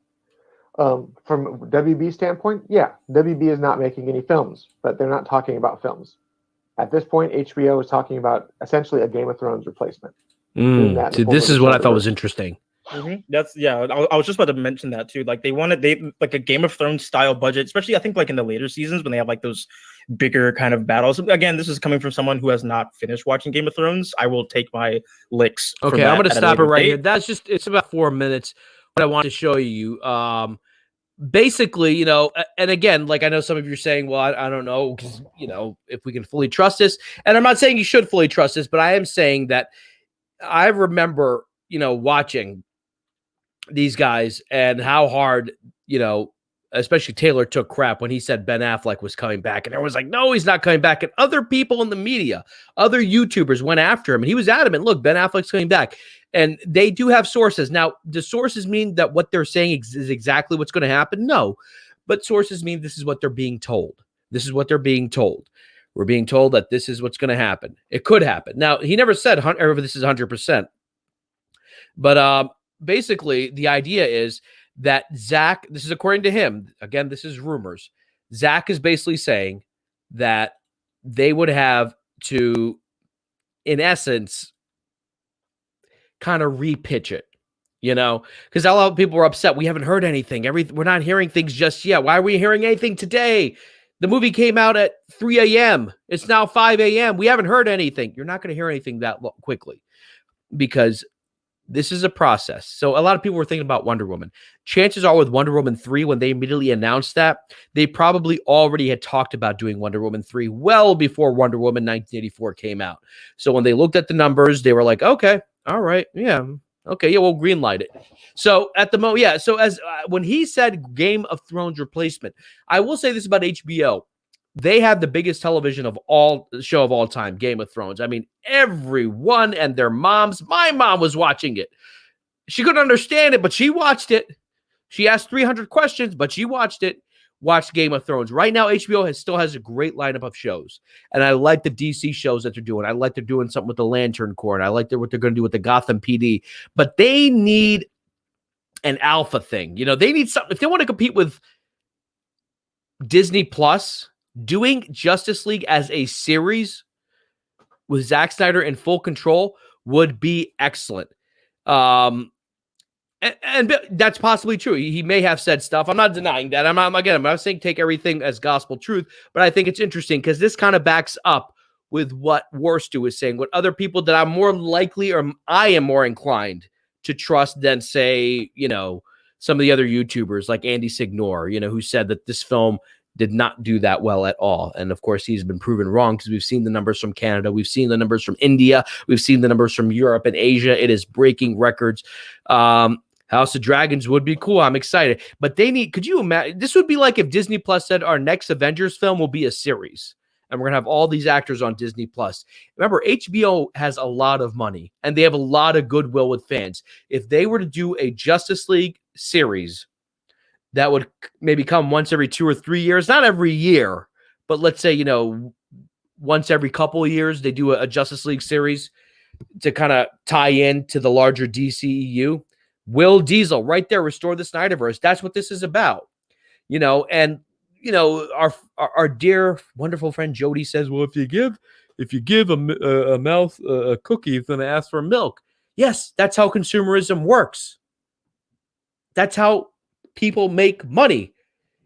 From WB standpoint, yeah, WB is not making any films, but they're not talking about films. At this point, HBO is talking about essentially a Game of Thrones replacement. See, this is what I thought was interesting. Mm-hmm. I was just about to mention that too. Like they like a Game of Thrones style budget, especially I think like in the later seasons when they have like those bigger kind of battles. Again, this is coming from someone who has not finished watching Game of Thrones. I will take my licks. Okay, I'm going to stop it right here. It's about 4 minutes. What I want to show you, basically, and again, like I know some of you are saying, well, I don't know, because if we can fully trust this, and I'm not saying you should fully trust this, but I am saying that I remember, watching these guys and how hard, especially Taylor took crap when he said Ben Affleck was coming back. And everyone was like, no, he's not coming back. And other people in the media, other YouTubers went after him. And he was adamant, look, Ben Affleck's coming back. And they do have sources. Now, do sources mean that what they're saying is exactly what's going to happen? No. But sources mean this is what they're being told. This is what they're being told. We're being told that this is what's going to happen. It could happen. Now, he never said this is 100%. But basically, the idea is that Zach, this is according to him, again, this is rumors. Zach is basically saying that they would have to, in essence, kind of repitch it, because a lot of people were upset. We haven't heard anything. We're not hearing things just yet. Why are we hearing anything today? The movie came out at 3 a.m. It's now 5 a.m. We haven't heard anything. You're not going to hear anything that quickly because this is a process. So a lot of people were thinking about Wonder Woman. Chances are with Wonder Woman 3, when they immediately announced that, they probably already had talked about doing Wonder Woman 3 well before Wonder Woman 1984 came out. So when they looked at the numbers, they were like, okay, all right, yeah. Okay, yeah, we'll greenlight it. So at the moment, yeah. So as when he said Game of Thrones replacement, I will say this about HBO. They have the biggest television show of all time, Game of Thrones. I mean, everyone and their moms. My mom was watching it. She couldn't understand it, but she watched it. She asked 300 questions, but she watched it. Watched Game of Thrones. Right now, HBO still has a great lineup of shows. And I like the DC shows that they're doing. I like they're doing something with the Lantern Corps. And I like what they're going to do with the Gotham PD. But they need an alpha thing. They need something. If they want to compete with Disney Plus, doing Justice League as a series with Zack Snyder in full control would be excellent. And that's possibly true. He may have said stuff. I'm not denying that. I'm not saying take everything as gospel truth, but I think it's interesting because this kind of backs up with what Worstu is saying, what other people that I'm more likely or I am more inclined to trust than say, some of the other YouTubers like Andy Signor, who said that this film did not do that well at all. And of course, he's been proven wrong because we've seen the numbers from Canada. We've seen the numbers from India. We've seen the numbers from Europe and Asia. It is breaking records. House of Dragons would be cool. I'm excited. But could you imagine? This would be like if Disney Plus said our next Avengers film will be a series. And we're going to have all these actors on Disney Plus. Remember, HBO has a lot of money and they have a lot of goodwill with fans. If they were to do a Justice League series, that would maybe come once every 2 or 3 years, not every year, but let's say, once every couple of years, they do a Justice League series. to kind of tie in to the larger DCEU. Will Diesel right there, restore the Snyderverse. That's what this is about, and our dear wonderful friend Jody says, well, if you give a mouth a cookie, it's going to ask for milk. Yes, that's how consumerism works. That's how people make money.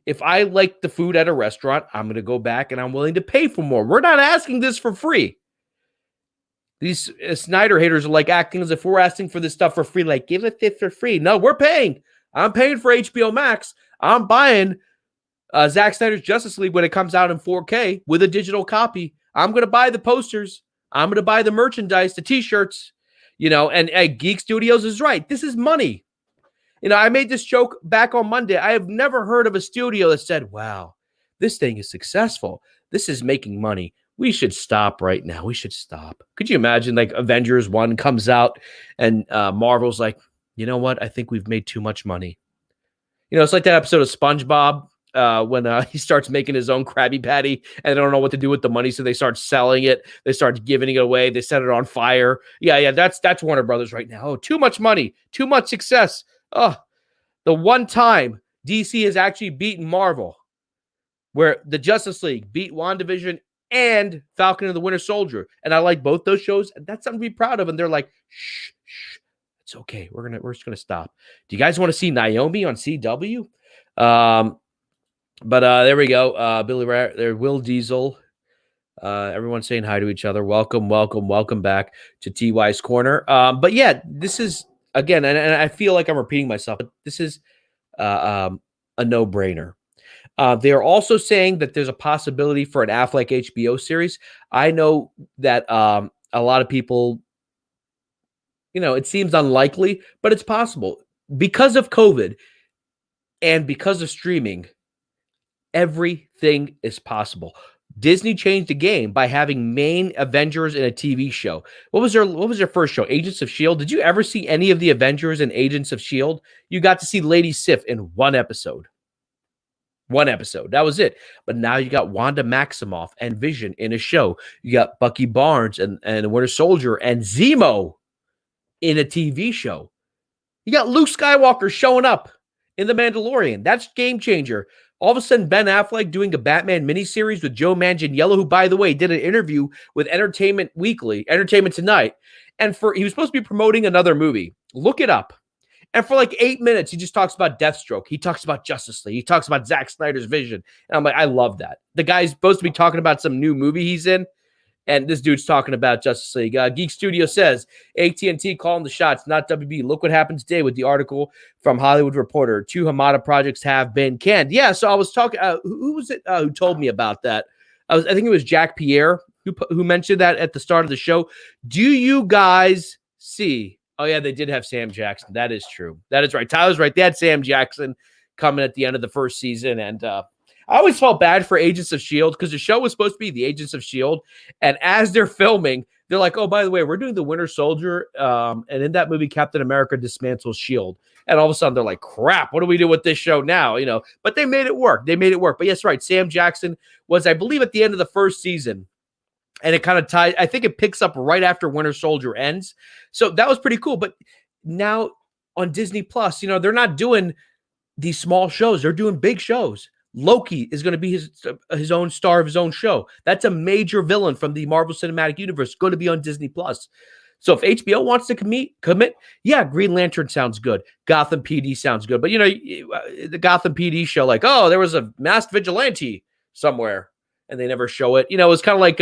If I like the food at a restaurant, I'm going to go back and I'm willing to pay for more. We're not asking this for free. These Snyder haters are like acting as if we're asking for this stuff for free. Like, give it for free. No, we're paying. I'm paying for HBO Max. I'm buying Zack Snyder's Justice League when it comes out in 4K with a digital copy. I'm going to buy the posters. I'm going to buy the merchandise, the T-shirts, and Geek Studios is right. This is money. I made this joke back on Monday. I have never heard of a studio that said, wow, this thing is successful. This is making money. We should stop right now. We should stop. Could you imagine like Avengers 1 comes out and Marvel's like, you know what? I think we've made too much money. It's like that episode of SpongeBob when he starts making his own Krabby Patty and they don't know what to do with the money. So they start selling it. They start giving it away. They set it on fire. Yeah. That's Warner Brothers right now. Oh, too much money, too much success. Oh, the one time DC has actually beaten Marvel, where the Justice League beat WandaVision and Falcon and the Winter Soldier. And I like both those shows. And that's something to be proud of. And they're like, shh, it's okay. We're just gonna stop. Do you guys want to see Naomi on CW? But there we go. Billy Rat, there, Will Diesel. Everyone's saying hi to each other. Welcome back to TY's Corner. But yeah, this is again, and I feel like I'm repeating myself, but this is a no-brainer. They are also saying that there's a possibility for an Affleck HBO series. I know that a lot of people, it seems unlikely, but it's possible. Because of COVID and because of streaming, everything is possible. Disney changed the game by having main Avengers in a TV show. What was their first show? Agents of S.H.I.E.L.D. Did you ever see any of the Avengers and Agents of S.H.I.E.L.D.? You got to see Lady Sif in one episode. That was it. But now you got Wanda Maximoff and Vision in a show. You got Bucky Barnes and Winter Soldier and Zemo in a TV show. You got Luke Skywalker showing up in The Mandalorian. That's game changer. All of a sudden, Ben Affleck doing a Batman miniseries with Joe Manganiello, who, by the way, did an interview with Entertainment Tonight. And he was supposed to be promoting another movie. Look it up. And for like 8 minutes, he just talks about Deathstroke. He talks about Justice League. He talks about Zack Snyder's vision. And I'm like, I love that. The guy's supposed to be talking about some new movie he's in. And this dude's talking about Justice League. Geek Studio says, AT&T calling the shots, not WB. Look what happened today with the article from Hollywood Reporter. 2 Hamada projects have been canned. Yeah, so I was talking, who was it who told me about that? I think it was Jack Pierre who mentioned that at the start of the show. Do you guys see? Oh, yeah, they did have Sam Jackson. That is true. That is right. Tyler's right. They had Sam Jackson coming at the end of the first season. And I always felt bad for Agents of S.H.I.E.L.D. because the show was supposed to be the Agents of S.H.I.E.L.D. And as they're filming, they're like, oh, by the way, we're doing the Winter Soldier. And in that movie, Captain America dismantles S.H.I.E.L.D. And all of a sudden, they're like, crap, what do we do with this show now? But they made it work. But yes, right. Sam Jackson was, I believe, at the end of the first season. And it kind of ties, I think it picks up right after Winter Soldier ends. So that was pretty cool. But now on Disney Plus, they're not doing these small shows. They're doing big shows. Loki is going to be his own star of his own show. That's a major villain from the Marvel Cinematic Universe going to be on Disney Plus. So if HBO wants to commit, yeah, Green Lantern sounds good. Gotham PD sounds good. But, the Gotham PD show, like, oh, there was a masked vigilante somewhere, and they never show it. It was kind of like,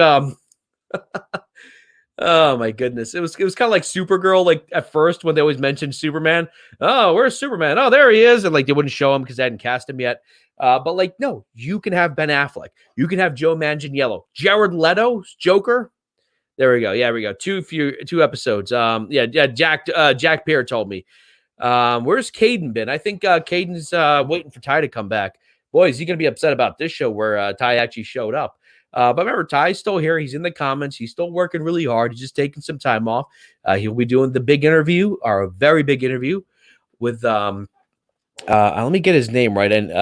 oh my goodness. It was kind of like Supergirl, like at first when they always mentioned Superman. Oh, where's Superman? Oh, there he is. And like they wouldn't show him because they hadn't cast him yet. But like, no, you can have Ben Affleck. You can have Joe Manganiello. Jared Leto's Joker. There we go. Yeah, we go. 2 episodes. Jack Pierre told me. Where's Caden been? I think Caden's waiting for Ty to come back. Boy, is he going to be upset about this show where Ty actually showed up. But remember, Ty's still here. He's in the comments. He's still working really hard. He's just taking some time off. He'll be doing the big interview, or a very big interview with, let me get his name right. And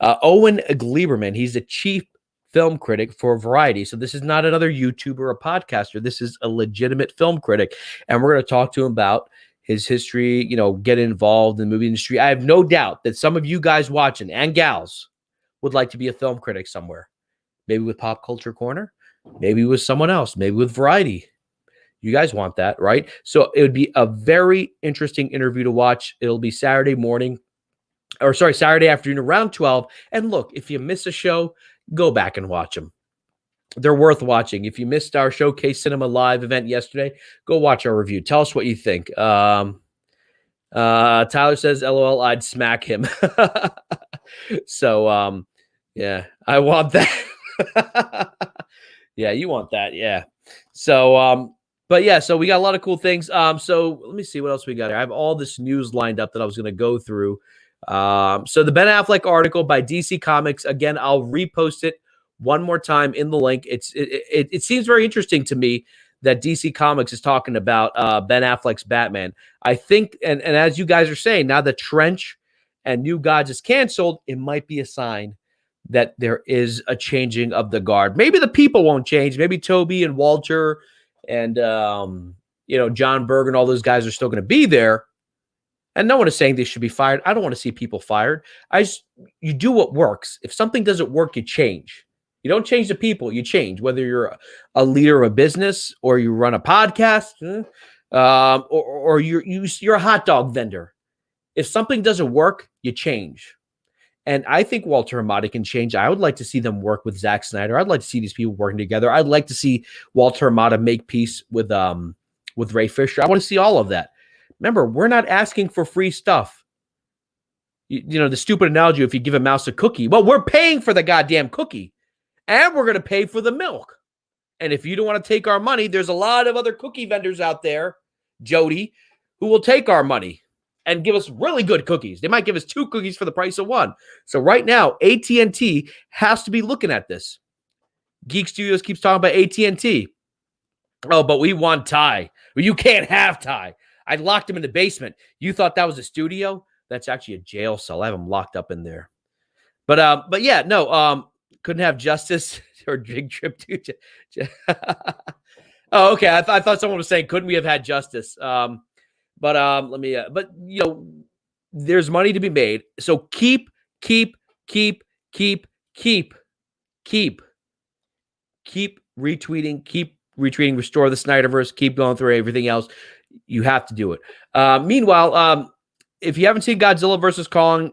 Owen Gleiberman. He's the chief film critic for Variety. So this is not another YouTuber or podcaster. This is a legitimate film critic. And we're going to talk to him about his history, get involved in the movie industry. I have no doubt that some of you guys watching and gals would like to be a film critic somewhere. Maybe with Pop Culture Corner, maybe with someone else, maybe with Variety. You guys want that, right? So it would be a very interesting interview to watch. It'll be Saturday afternoon around 12. And look, if you miss a show, go back and watch them. They're worth watching. If you missed our Showcase Cinema Live event yesterday, go watch our review. Tell us what you think. Tyler says, LOL, I'd smack him. So, yeah, I want that. Yeah, you want that. Yeah. So, but yeah, so we got a lot of cool things. So let me see what else we got here. I have all this news lined up that I was going to go through. So the Ben Affleck article by DC Comics, again, I'll repost it one more time in the link. It seems very interesting to me that DC Comics is talking about Ben Affleck's Batman. I think, and as you guys are saying, now that Trench and New Gods is canceled, it might be a sign that there is a changing of the guard. Maybe the people won't change. Maybe Toby and Walter and John Berg and all those guys are still going to be there. And no one is saying they should be fired. I don't want to see people fired. You do what works. If something doesn't work, you change. You don't change the people, you change. Whether you're a leader of a business or you run a podcast, or you're a hot dog vendor. If something doesn't work, you change. And I think Walter Hamada can change. I would like to see them work with Zack Snyder. I'd like to see these people working together. I'd like to see Walter Hamada make peace with Ray Fisher. I want to see all of that. Remember, we're not asking for free stuff. The stupid analogy, if you give a mouse a cookie, well, we're paying for the goddamn cookie. And we're going to pay for the milk. And if you don't want to take our money, there's a lot of other cookie vendors out there, Jody, who will take our money and give us really good cookies. They might give us 2 cookies for the price of 1. So right now, AT&T has to be looking at this. Geek Studios keeps talking about AT&T. Oh, but we want Ty. Well, you can't have Ty. I locked him in the basement. You thought that was a studio? That's actually a jail cell. I have him locked up in there. But yeah, no, couldn't have Justice or Big Trip to. Oh, okay. I thought someone was saying, couldn't we have had Justice? But there's money to be made. So keep retweeting, restore the Snyderverse, keep going through everything else. You have to do it. Meanwhile, if you haven't seen Godzilla vs. Kong,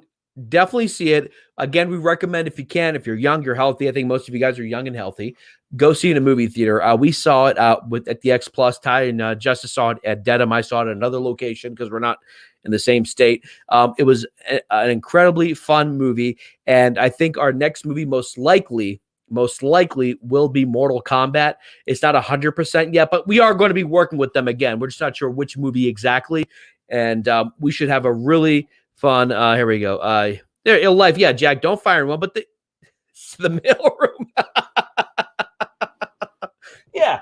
definitely see it. Again, we recommend, if you can, if you're young, you're healthy. I think most of you guys are young and healthy. Go see it in a movie theater. We saw it at the X Plus. Ty and Justice saw it at Dedham. I saw it at another location because we're not in the same state. It was an incredibly fun movie, and I think our next movie most likely will be Mortal Kombat. It's not 100% yet, but we are going to be working with them again. We're just not sure which movie exactly, and we should have a really fun. Here we go. There, life. Yeah, Jack, don't fire him. But the mailroom. Yeah,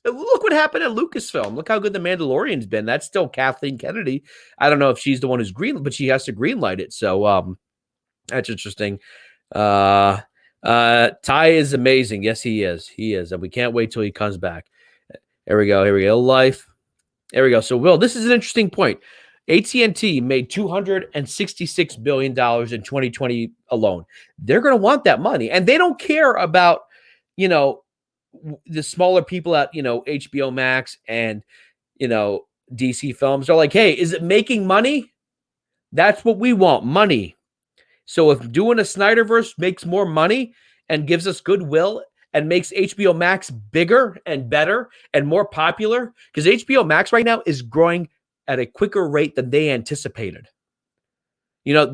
look what happened at Lucasfilm. Look how good The Mandalorian's been. That's still Kathleen Kennedy. I don't know if she's the one who's but she has to greenlight it. So that's interesting. Ty is amazing. Yes, he is. And we can't wait till he comes back. Here we go. Life. There we go. So, Will, this is an interesting point. AT&T made $266 billion in 2020 alone. They're going to want that money. And they don't care about, the smaller people at, HBO Max and, DC Films. They're like, hey, is it making money? That's what we want, money. So if doing a Snyderverse makes more money and gives us goodwill and makes HBO Max bigger and better and more popular, because HBO Max right now is growing at a quicker rate than they anticipated.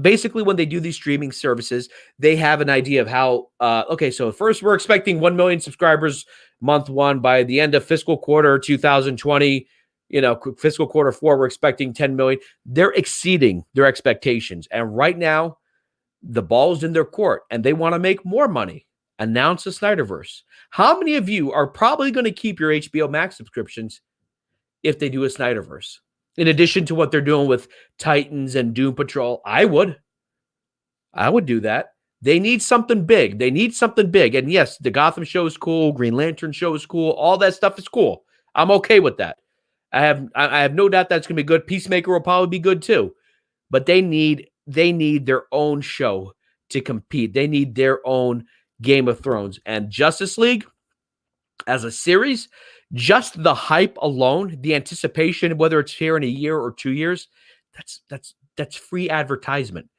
Basically when they do these streaming services, they have an idea of how, so first we're expecting 1 million subscribers month 1. By the end of fiscal quarter 2020, fiscal quarter 4, we're expecting 10 million. They're exceeding their expectations. And right now, the ball's in their court and they want to make more money. Announce the Snyderverse. How many of you are probably going to keep your HBO Max subscriptions if they do a Snyderverse? In addition to what they're doing with Titans and Doom Patrol, I would do that. They need something big. They need something big. And yes, the Gotham show is cool. Green Lantern show is cool. All that stuff is cool. I'm okay with that. I have no doubt that's going to be good. Peacemaker will probably be good too. But they need their own show to compete. They need their own Game of Thrones. And Justice League as a series, just the hype alone, the anticipation, whether it's here in a year or 2 years, that's free advertisement.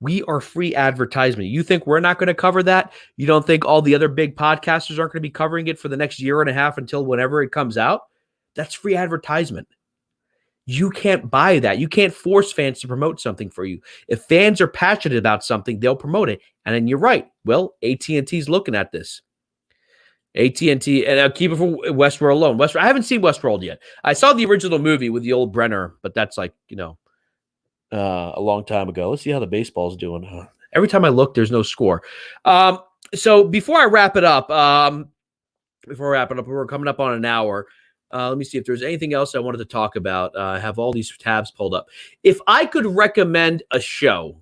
We are free advertisement. You think we're not going to cover that? You don't think all the other big podcasters aren't going to be covering it for the next year and a half until whenever it comes out? That's free advertisement. You can't buy that. You can't force fans to promote something for you. If fans are passionate about something, they'll promote it. And then you're right. Well, AT&T's looking at this. AT&T, and I'll keep it for Westworld alone. I haven't seen Westworld yet. I saw the original movie with the old Brenner, but that's like, a long time ago. Let's see how the baseball's doing. Every time I look, there's no score. So before I wrap it up, we're coming up on an hour. Let me see if there's anything else I wanted to talk about. I have all these tabs pulled up. If I could recommend a show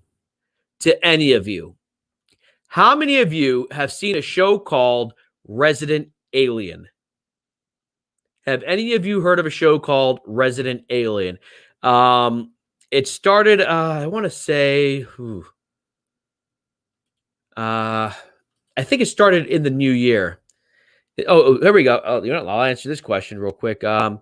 to any of you, how many of you have seen a show called Resident Alien? Have any of you heard of a show called Resident Alien? It started, I want to say, I think it started in the new year. Oh, there we go. I'll answer this question real quick. I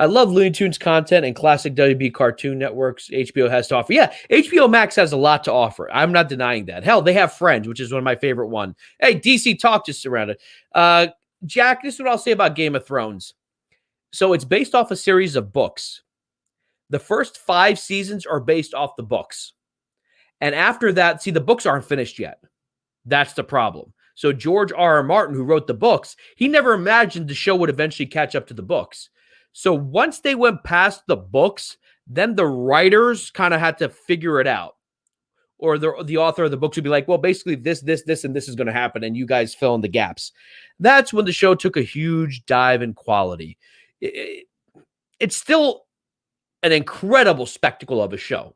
love Looney Tunes content and classic WB Cartoon Networks HBO has to offer. Yeah, HBO Max has a lot to offer. I'm not denying that. Hell, they have Friends, which is one of my favorite ones. Hey, DC Talk just surrounded. Jack, this is what I'll say about Game of Thrones. So it's based off a series of books. The first 5 seasons are based off the books. And after that, see, the books aren't finished yet. That's the problem. So George R.R. Martin, who wrote the books, he never imagined the show would eventually catch up to the books. So once they went past the books, then the writers kind of had to figure it out. Or the author of the books would be like, well, basically this, and this is going to happen, and you guys fill in the gaps. That's when the show took a huge dive in quality. It's still an incredible spectacle of a show.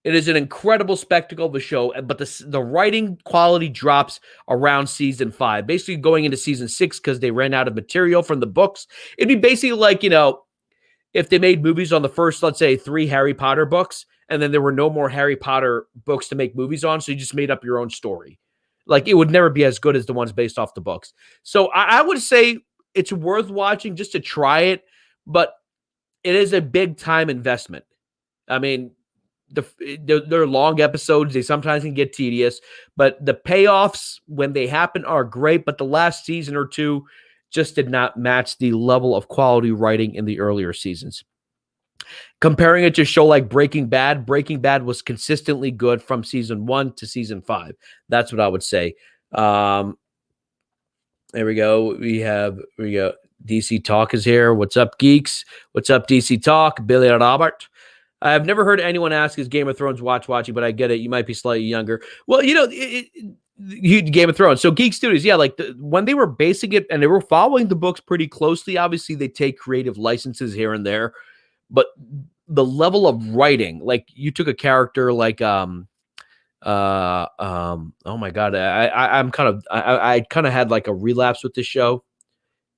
It is an incredible spectacle of a show, but the writing quality drops around season 5, basically going into season 6 because they ran out of material from the books. It'd be basically like, if they made movies on the first, let's say, 3 Harry Potter books, and then there were no more Harry Potter books to make movies on, so you just made up your own story. Like, it would never be as good as the ones based off the books. So I would say it's worth watching just to try it, but it is a big time investment. I mean, they're long episodes. They sometimes can get tedious, but the payoffs when they happen are great. But the last season or 2 just did not match the level of quality writing in the earlier seasons. Comparing it to a show like Breaking Bad was consistently good from season 1 to season 5. That's what I would say. There we go. We go. DC Talk is here. What's up, geeks? What's up, DC Talk? Billy Robert. I've never heard anyone ask, is Game of Thrones watching, but I get it. You might be slightly younger. Well, Game of Thrones. So Geek Studios, yeah, like when they were basing it and they were following the books pretty closely, obviously they take creative licenses here and there, but the level of writing, like you took a character like, oh my God, I kind of had like a relapse with this show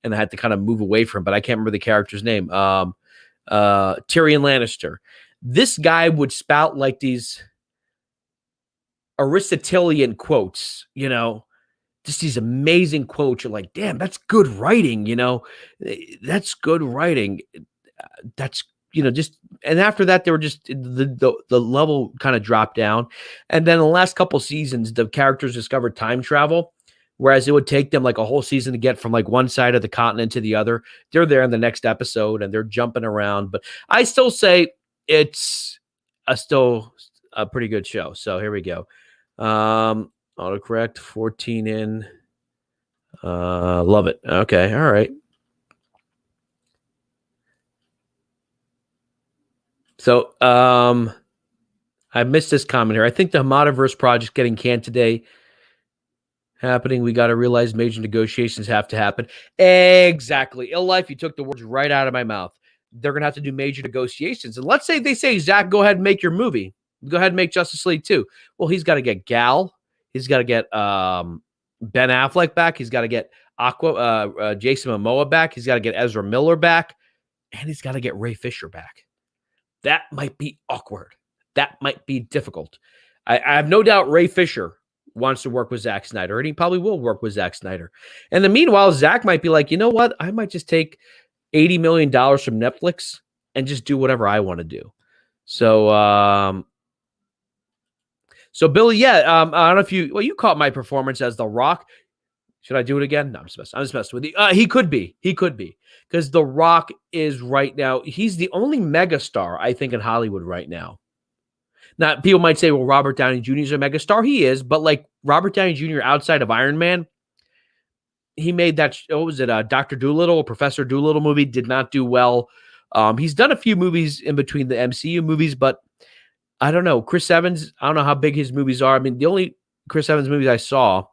and I had to kind of move away from it, but I can't remember the character's name. Tyrion Lannister. This guy would spout like these Aristotelian quotes, just these amazing quotes. You're like, damn, that's good writing, that's good writing. That's, and after that, they were just the level kind of dropped down. And then the last couple seasons, the characters discovered time travel, whereas it would take them like a whole season to get from like one side of the continent to the other. They're there in the next episode and they're jumping around, but I still say it's still a pretty good show. So here we go. Autocorrect 14 in. Love it. Okay. All right. So I missed this comment here. I think the Snyderverse project getting canned today. Happening. We got to realize major negotiations have to happen. Exactly. Ill Life, you took the words right out of my mouth. They're going to have to do major negotiations. And let's say they say, Zach, go ahead and make your movie. Go ahead and make Justice League 2. Well, he's got to get Gal. He's got to get Ben Affleck back. He's got to get Jason Momoa back. He's got to get Ezra Miller back. And he's got to get Ray Fisher back. That might be awkward. That might be difficult. I have no doubt Ray Fisher wants to work with Zack Snyder, and he probably will work with Zack Snyder. And the meanwhile, Zack might be like, you know what? I might just take $80 million from Netflix and just do whatever I want to do. So, Billy, I don't know if you caught my performance as The Rock. Should I do it again? No, I'm just messing with you. He could be, because The Rock is right now. He's the only megastar, I think, in Hollywood right now. Now, people might say, well, Robert Downey Jr. is a megastar. He is, but like Robert Downey Jr. outside of Iron Man, he made that, what was it, Dr. Dolittle, Professor Dolittle movie, did not do well. He's done a few movies in between the MCU movies, but I don't know. Chris Evans, I don't know how big his movies are. I mean, the only Chris Evans movies I saw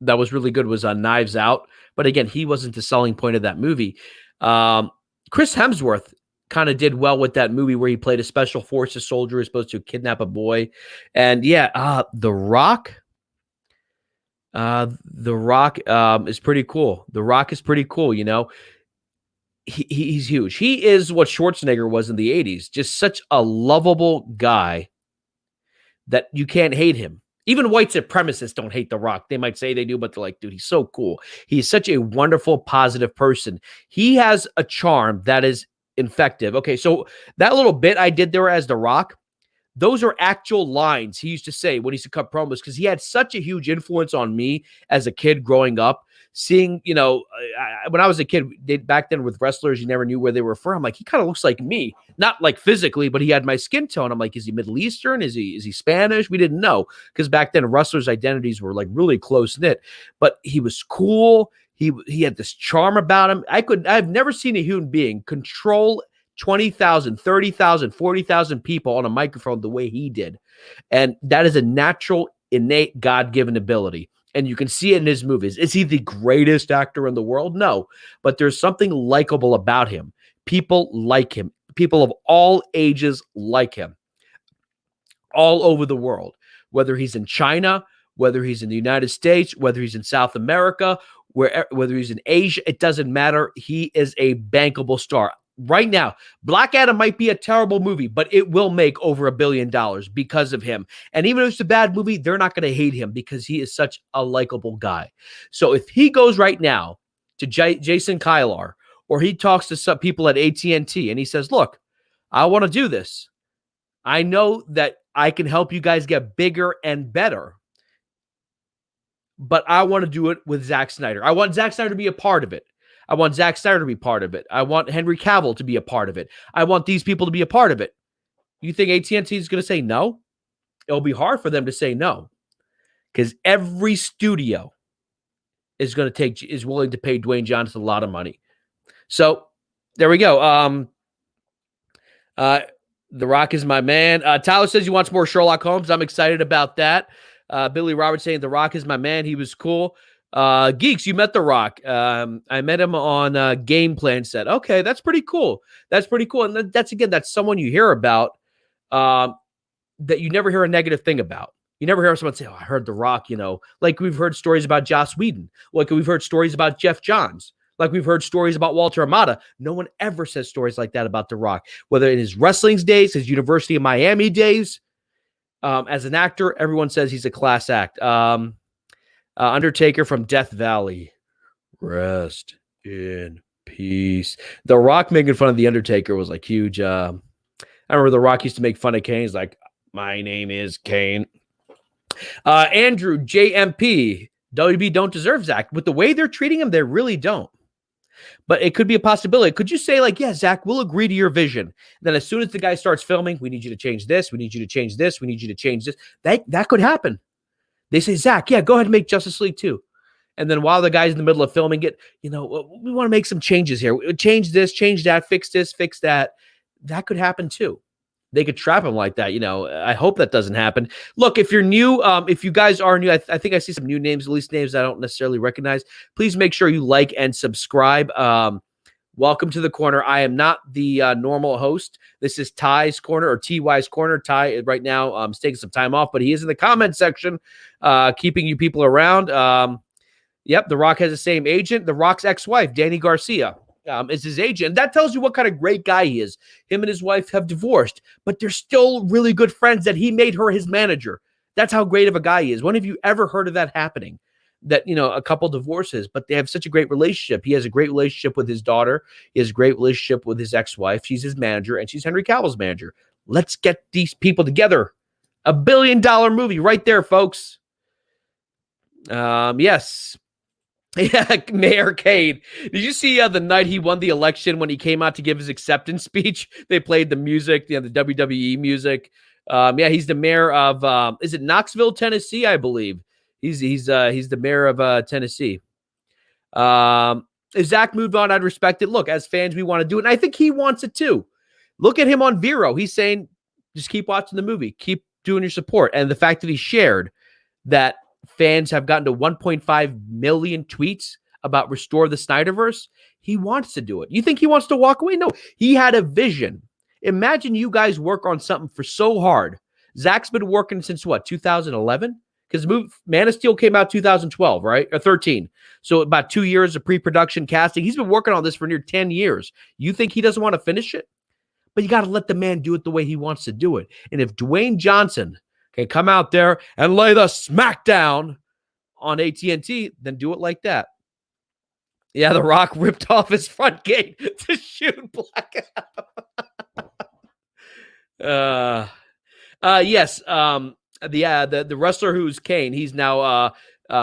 that was really good was Knives Out. But again, he wasn't the selling point of that movie. Chris Hemsworth kind of did well with that movie where he played a special forces soldier who's supposed to kidnap a boy. And The Rock. The Rock is pretty cool. The Rock is pretty cool, you know. He's huge. He is what Schwarzenegger was in the 80s. Just such a lovable guy that you can't hate him. Even white supremacists don't hate The Rock. They might say they do, but they're like, dude, he's so cool. He's such a wonderful, positive person. He has a charm that is infective. Okay, so that little bit I did there as The Rock, those are actual lines he used to say when he used to cut promos, because he had such a huge influence on me as a kid growing up. Seeing, you know, when I was a kid, back then with wrestlers, you never knew where they were from. I'm like, he kind of looks like me, not like physically, but he had my skin tone. I'm like, is he Middle Eastern? Is he Spanish? We didn't know, because back then wrestlers' identities were like really close knit. But he was cool. He had this charm about him. I've never seen a human being control 20,000, 30,000, 40,000 people on a microphone the way he did, and that is a natural, innate, God-given ability. And you can see it in his movies. Is he the greatest actor in the world? No. But there's something likable about him. People like him. People of all ages like him. All over the world. Whether he's in China, whether he's in the United States, whether he's in South America, whether he's in Asia, it doesn't matter. He is a bankable star. Right now, Black Adam might be a terrible movie, but it will make over $1 billion because of him. And even if it's a bad movie, they're not going to hate him because he is such a likable guy. So if he goes right now to Jason Kylar, or he talks to some people at AT&T and he says, look, I want to do this. I know that I can help you guys get bigger and better, but I want to do it with Zack Snyder. I want Zack Snyder to be a part of it. I want Zack Snyder to be part of it. I want Henry Cavill to be a part of it. I want these people to be a part of it. You think AT&T is going to say no? It'll be hard for them to say no, because every studio is willing to pay Dwayne Johnson a lot of money. So there we go. The Rock is my man. Tyler says he wants more Sherlock Holmes. I'm excited about that. Billy Roberts saying The Rock is my man. He was cool. Geeks, you met The Rock. I met him on Game Plan Set. Okay, that's pretty cool. That's pretty cool. And that's someone you hear about that you never hear a negative thing about. You never hear someone say, oh, I heard The Rock, you know, like we've heard stories about Joss Whedon, like we've heard stories about Jeff Johns, like we've heard stories about Walter Amada. No one ever says stories like that about The Rock, whether in his wrestling days, his University of Miami days. As an actor, everyone says he's a class act. Undertaker from Death Valley. Rest in peace. The Rock making fun of The Undertaker was like huge. I remember The Rock used to make fun of Kane. He's like, my name is Kane. Andrew, JMP. WB don't deserve Zach. With the way they're treating him, they really don't. But it could be a possibility. Could you say, like, yeah, Zach, we'll agree to your vision. Then as soon as the guy starts filming, we need you to change this. We need you to change this. We need you to change this. That could happen. They say, Zach, yeah, go ahead and make Justice League 2. And then while the guy's in the middle of filming it, you know, we want to make some changes here. Change this, change that, fix this, fix that. That could happen too. They could trap him like that. You know, I hope that doesn't happen. Look, if you're new, if you guys are new, I think I see some new names, at least names I don't necessarily recognize. Please make sure you like and subscribe. Welcome to the corner. I am not the normal host. This is Ty's corner or TY's corner. Ty right now is taking some time off, but he is in the comment section, keeping you people around. Yep, The Rock has the same agent. The Rock's ex-wife, Danny Garcia, is his agent. And that tells you what kind of great guy he is. Him and his wife have divorced, but they're still really good friends that he made her his manager. That's how great of a guy he is. When have you ever heard of that happening? That, a couple divorces, but they have such a great relationship. He has a great relationship with his daughter. He has a great relationship with his ex-wife. She's his manager, and she's Henry Cavill's manager. Let's get these people together. $1 billion movie right there, folks. Yes. Yeah, Mayor Cade. Did you see the night he won the election when he came out to give his acceptance speech? They played the music, the WWE music. Yeah, he's the mayor of is it Knoxville, Tennessee, I believe. He's the mayor of Tennessee. If Zach moved on, I'd respect it. Look, as fans, we want to do it, and I think he wants it too. Look at him on Vero. He's saying, just keep watching the movie, keep doing your support, and the fact that he shared that fans have gotten to 1.5 million tweets about restore the Snyderverse. He wants to do it. You think he wants to walk away? No, he had a vision. Imagine you guys work on something for so hard. Zach's been working since what, 2011? Because Man of Steel came out 2012, right? Or 13. So about 2 years of pre-production casting. He's been working on this for near 10 years. You think he doesn't want to finish it? But you got to let the man do it the way he wants to do it. And if Dwayne Johnson can come out there and lay the smackdown on AT&T, then do it like that. Yeah, The Rock ripped off his front gate to shoot Black Adam. Yes. The wrestler who's Kane, he's now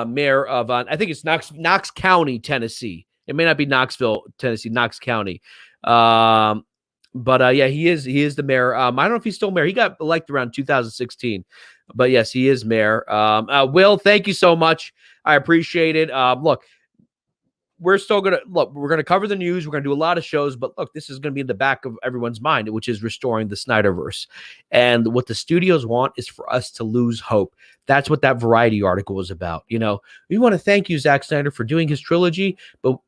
mayor of I think it's Knox County, Tennessee. It may not be Knoxville, Tennessee, Knox County. But yeah, he is the mayor. I don't know if he's still mayor. He got elected around 2016. But yes, he is mayor. Will, thank you so much. I appreciate it. Look, we're going to cover the news. We're going to do a lot of shows, but look, this is going to be in the back of everyone's mind, which is restoring the Snyderverse. And what the studios want is for us to lose hope. That's what that Variety article was about. We want to thank you, Zack Snyder, for doing his trilogy, but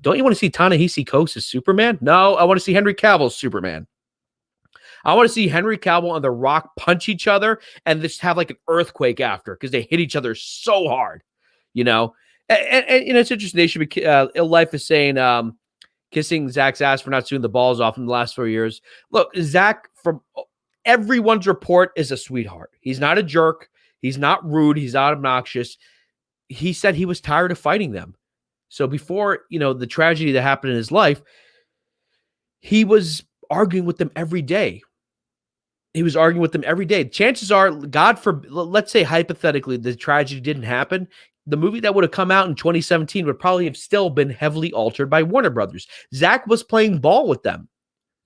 don't you want to see Ta-Nehisi Coates' Superman? No, I want to see Henry Cavill's Superman. I want to see Henry Cavill and The Rock punch each other and just have like an earthquake after because they hit each other so hard, And it's interesting. They should be. Ill Life is saying, kissing Zach's ass for not shooting the balls off in the last 4 years. Look, Zach, from everyone's report, is a sweetheart. He's not a jerk. He's not rude. He's not obnoxious. He said he was tired of fighting them. So before, the tragedy that happened in his life, he was arguing with them every day. Chances are, let's say hypothetically, the tragedy didn't happen. The movie that would have come out in 2017 would probably have still been heavily altered by Warner Brothers. Zach was playing ball with them.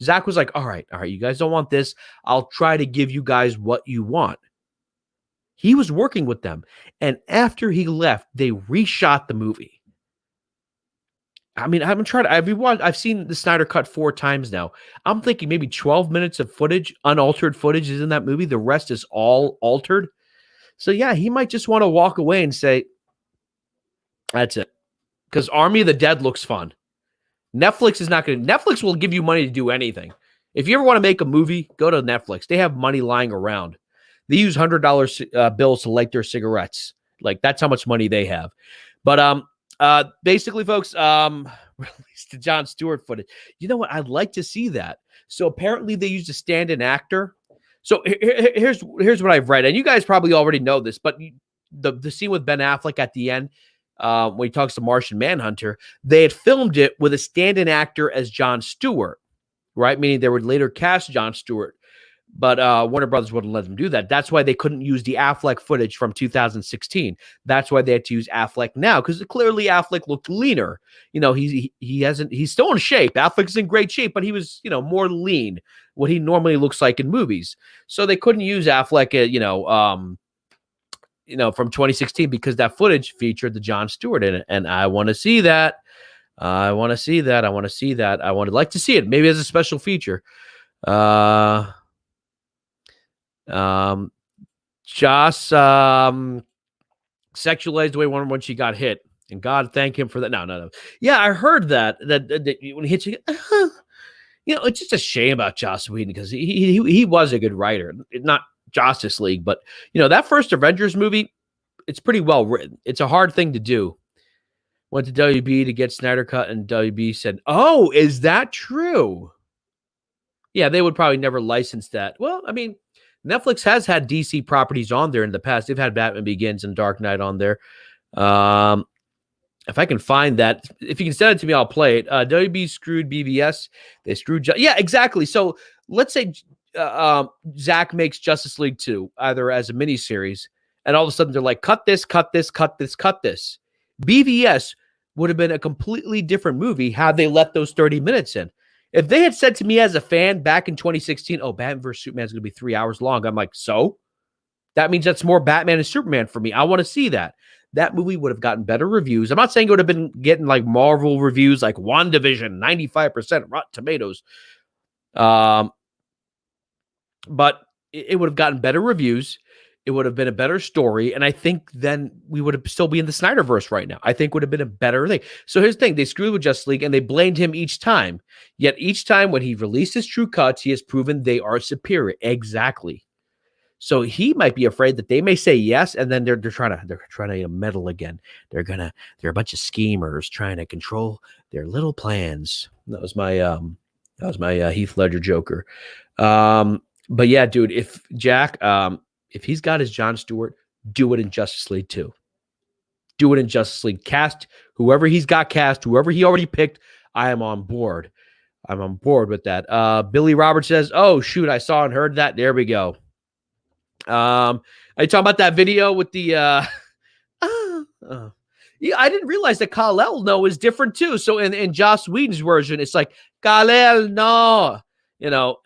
Zach was like, all right, you guys don't want this. I'll try to give you guys what you want. He was working with them. And after he left, they reshot the movie. I mean, I've seen the Snyder Cut 4 times now. I'm thinking maybe 12 minutes of footage, unaltered footage is in that movie. The rest is all altered. So yeah, he might just want to walk away and say, that's it. Because Army of the Dead looks fun. Netflix will give you money to do anything. If you ever want to make a movie, go to Netflix. They have money lying around. They use $100 bills to light their cigarettes. Like, that's how much money they have. But basically, folks, released the Jon Stewart footage. You know what? I'd like to see that. So apparently they used a stand-in actor. So here's what I've read. And you guys probably already know this, but the scene with Ben Affleck at the end, when he talks to Martian Manhunter, they had filmed it with a stand-in actor as Jon Stewart, right? Meaning they would later cast Jon Stewart. But Warner Brothers wouldn't let them do that. That's why they couldn't use the Affleck footage from 2016. That's why they had to use Affleck now, because clearly Affleck looked leaner. He's still in shape. Affleck's in great shape, but he was, more lean, what he normally looks like in movies. So they couldn't use Affleck, from 2016 because that footage featured the Jon Stewart in it, and I want to see that. I would like to see it, maybe as a special feature. Joss sexualized the way when she got hit. And God thank him for that. No. Yeah, I heard that when he hits you, it's just a shame about Joss Whedon because he was a good writer. Not Justice League, but that first Avengers movie, it's pretty well written. It's a hard thing to do. Went to WB to get Snyder Cut, and WB said, "Oh, is that true?" Yeah, they would probably never license that. Well, I mean, Netflix has had DC properties on there in the past. They've had Batman Begins and Dark Knight on there. If I can find that, if you can send it to me, I'll play it. WB screwed BVS. They screwed. Yeah, exactly. So let's say Zach makes Justice League 2, either as a miniseries, and all of a sudden they're like, cut this. BVS would have been a completely different movie had they let those 30 minutes in. If they had said to me as a fan back in 2016, oh, Batman vs. Superman is going to be 3 hours long, I'm like, so? That means that's more Batman and Superman for me. I want to see that. That movie would have gotten better reviews. I'm not saying it would have been getting like Marvel reviews like WandaVision, 95% Rotten Tomatoes. But it would have gotten better reviews. It would have been a better story. And I think then we would have still be in the Snyderverse right now. I think would have been a better thing. So here's the thing. They screwed with Justice League and they blamed him each time. Yet each time when he released his true cuts, he has proven they are superior. Exactly. So he might be afraid that they may say yes, and then they're trying to meddle again. They're a bunch of schemers trying to control their little plans. That was my Heath Ledger Joker. But yeah, dude, if he's got his Jon Stewart, do it in Justice League 2. Do it in Justice League. Cast whoever he's got cast, whoever he already picked. I am on board. I'm on board with that. Billy Roberts says, "Oh shoot, I saw and heard that. There we go." Are you talking about that video with the yeah, I didn't realize that Kal-El no is different too. So in Joss Whedon's version, it's like Kal-El no,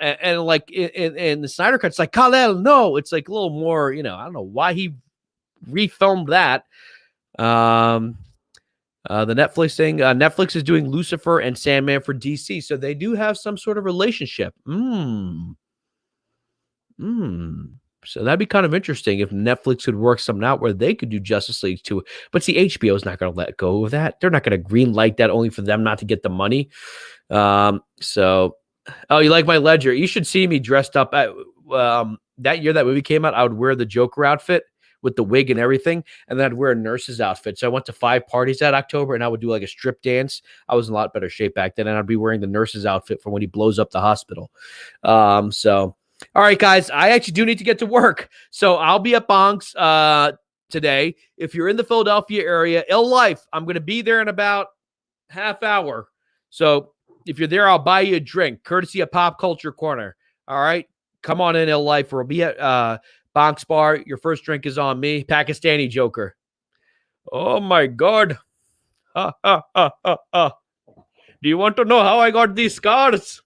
and like in the Snyder Cut, it's like Kal-El no. It's like a little more, I don't know why he refilmed that. The Netflix thing, Netflix is doing Lucifer and Sandman for DC, so they do have some sort of relationship. So that'd be kind of interesting if Netflix could work something out where they could do Justice League 2. But see, HBO is not going to let go of that. They're not going to green light that only for them not to get the money. So, you like my Ledger? You should see me dressed up. That year that movie came out, I would wear the Joker outfit with the wig and everything, and then I'd wear a nurse's outfit. So I went to 5 parties that October, and I would do like a strip dance. I was in a lot better shape back then, and I'd be wearing the nurse's outfit for when he blows up the hospital. All right, guys, I actually do need to get to work. So I'll be at Bonk's today. If you're in the Philadelphia area, Ill Life, I'm going to be there in about half hour. So if you're there, I'll buy you a drink, courtesy of Pop Culture Corner. All right? Come on in, Ill Life. We'll be at Bonk's Bar. Your first drink is on me. Pakistani Joker. Oh, my God. Do you want to know how I got these scars?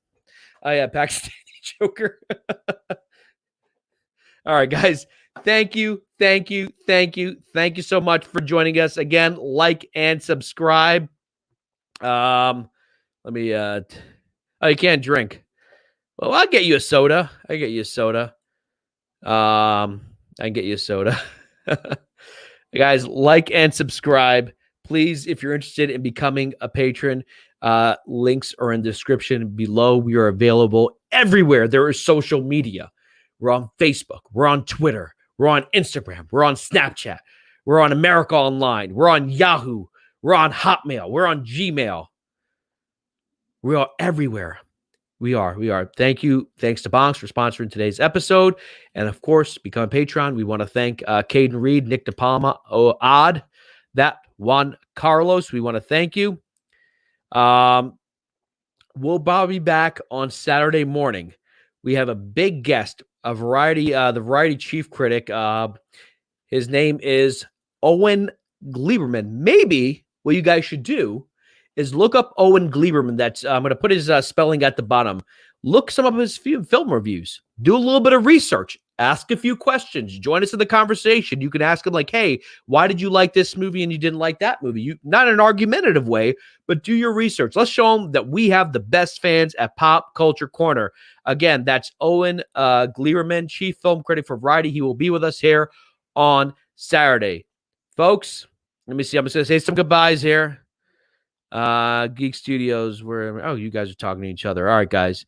Yeah, Pakistani Joker. All right, guys. Thank you so much for joining us again. Like and subscribe. Let me you can't drink. Well, I'll get you a soda. I can get you a soda. Guys, like and subscribe. Please, if you're interested in becoming a patron, links are in the description below. We are available everywhere. There is social media. We're on Facebook. We're on Twitter. We're on Instagram. We're on Snapchat. We're on America Online. We're on Yahoo. We're on Hotmail. We're on Gmail. We are everywhere. We are. Thank you. Thanks to Bonks for sponsoring today's episode. And of course, become a patron. We want to thank Caden Reed, Nick DePalma, Odd, that Juan Carlos. We want to thank you. We'll probably be back on Saturday morning. We have a big guest, the Variety chief critic. His name is Owen Gleiberman. Maybe what you guys should do is look up Owen Gleiberman. I'm going to put his spelling at the bottom. Look some of his film reviews. Do a little bit of research. Ask a few questions. Join us in the conversation. You can ask him like, hey, why did you like this movie and you didn't like that movie? Not in an argumentative way, but do your research. Let's show them that we have the best fans at Pop Culture Corner. Again, that's Owen Gleiberman, chief film critic for Variety. He will be with us here on Saturday. Folks, Let me see. I'm just gonna say some goodbyes here. Geek Studios, where you guys are talking to each other. All right, guys.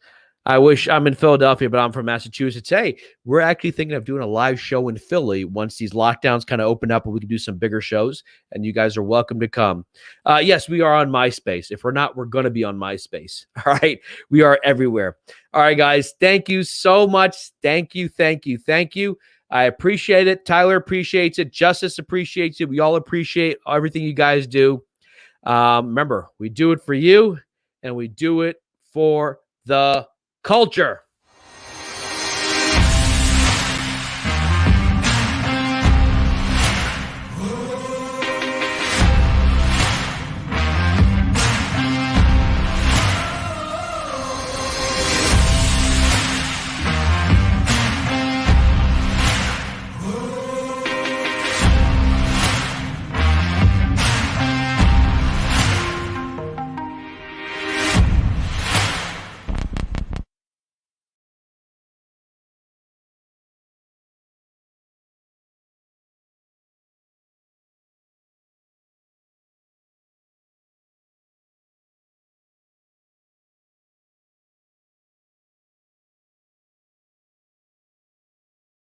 I wish I'm in Philadelphia, but I'm from Massachusetts. Hey, we're actually thinking of doing a live show in Philly once these lockdowns kind of open up and we can do some bigger shows, and you guys are welcome to come. Yes, we are on MySpace. If we're not, we're going to be on MySpace. All right. We are everywhere. All right, guys. Thank you so much. Thank you. Thank you. Thank you. I appreciate it. Tyler appreciates it. Justice appreciates it. We all appreciate everything you guys do. Remember, we do it for you and we do it for the culture.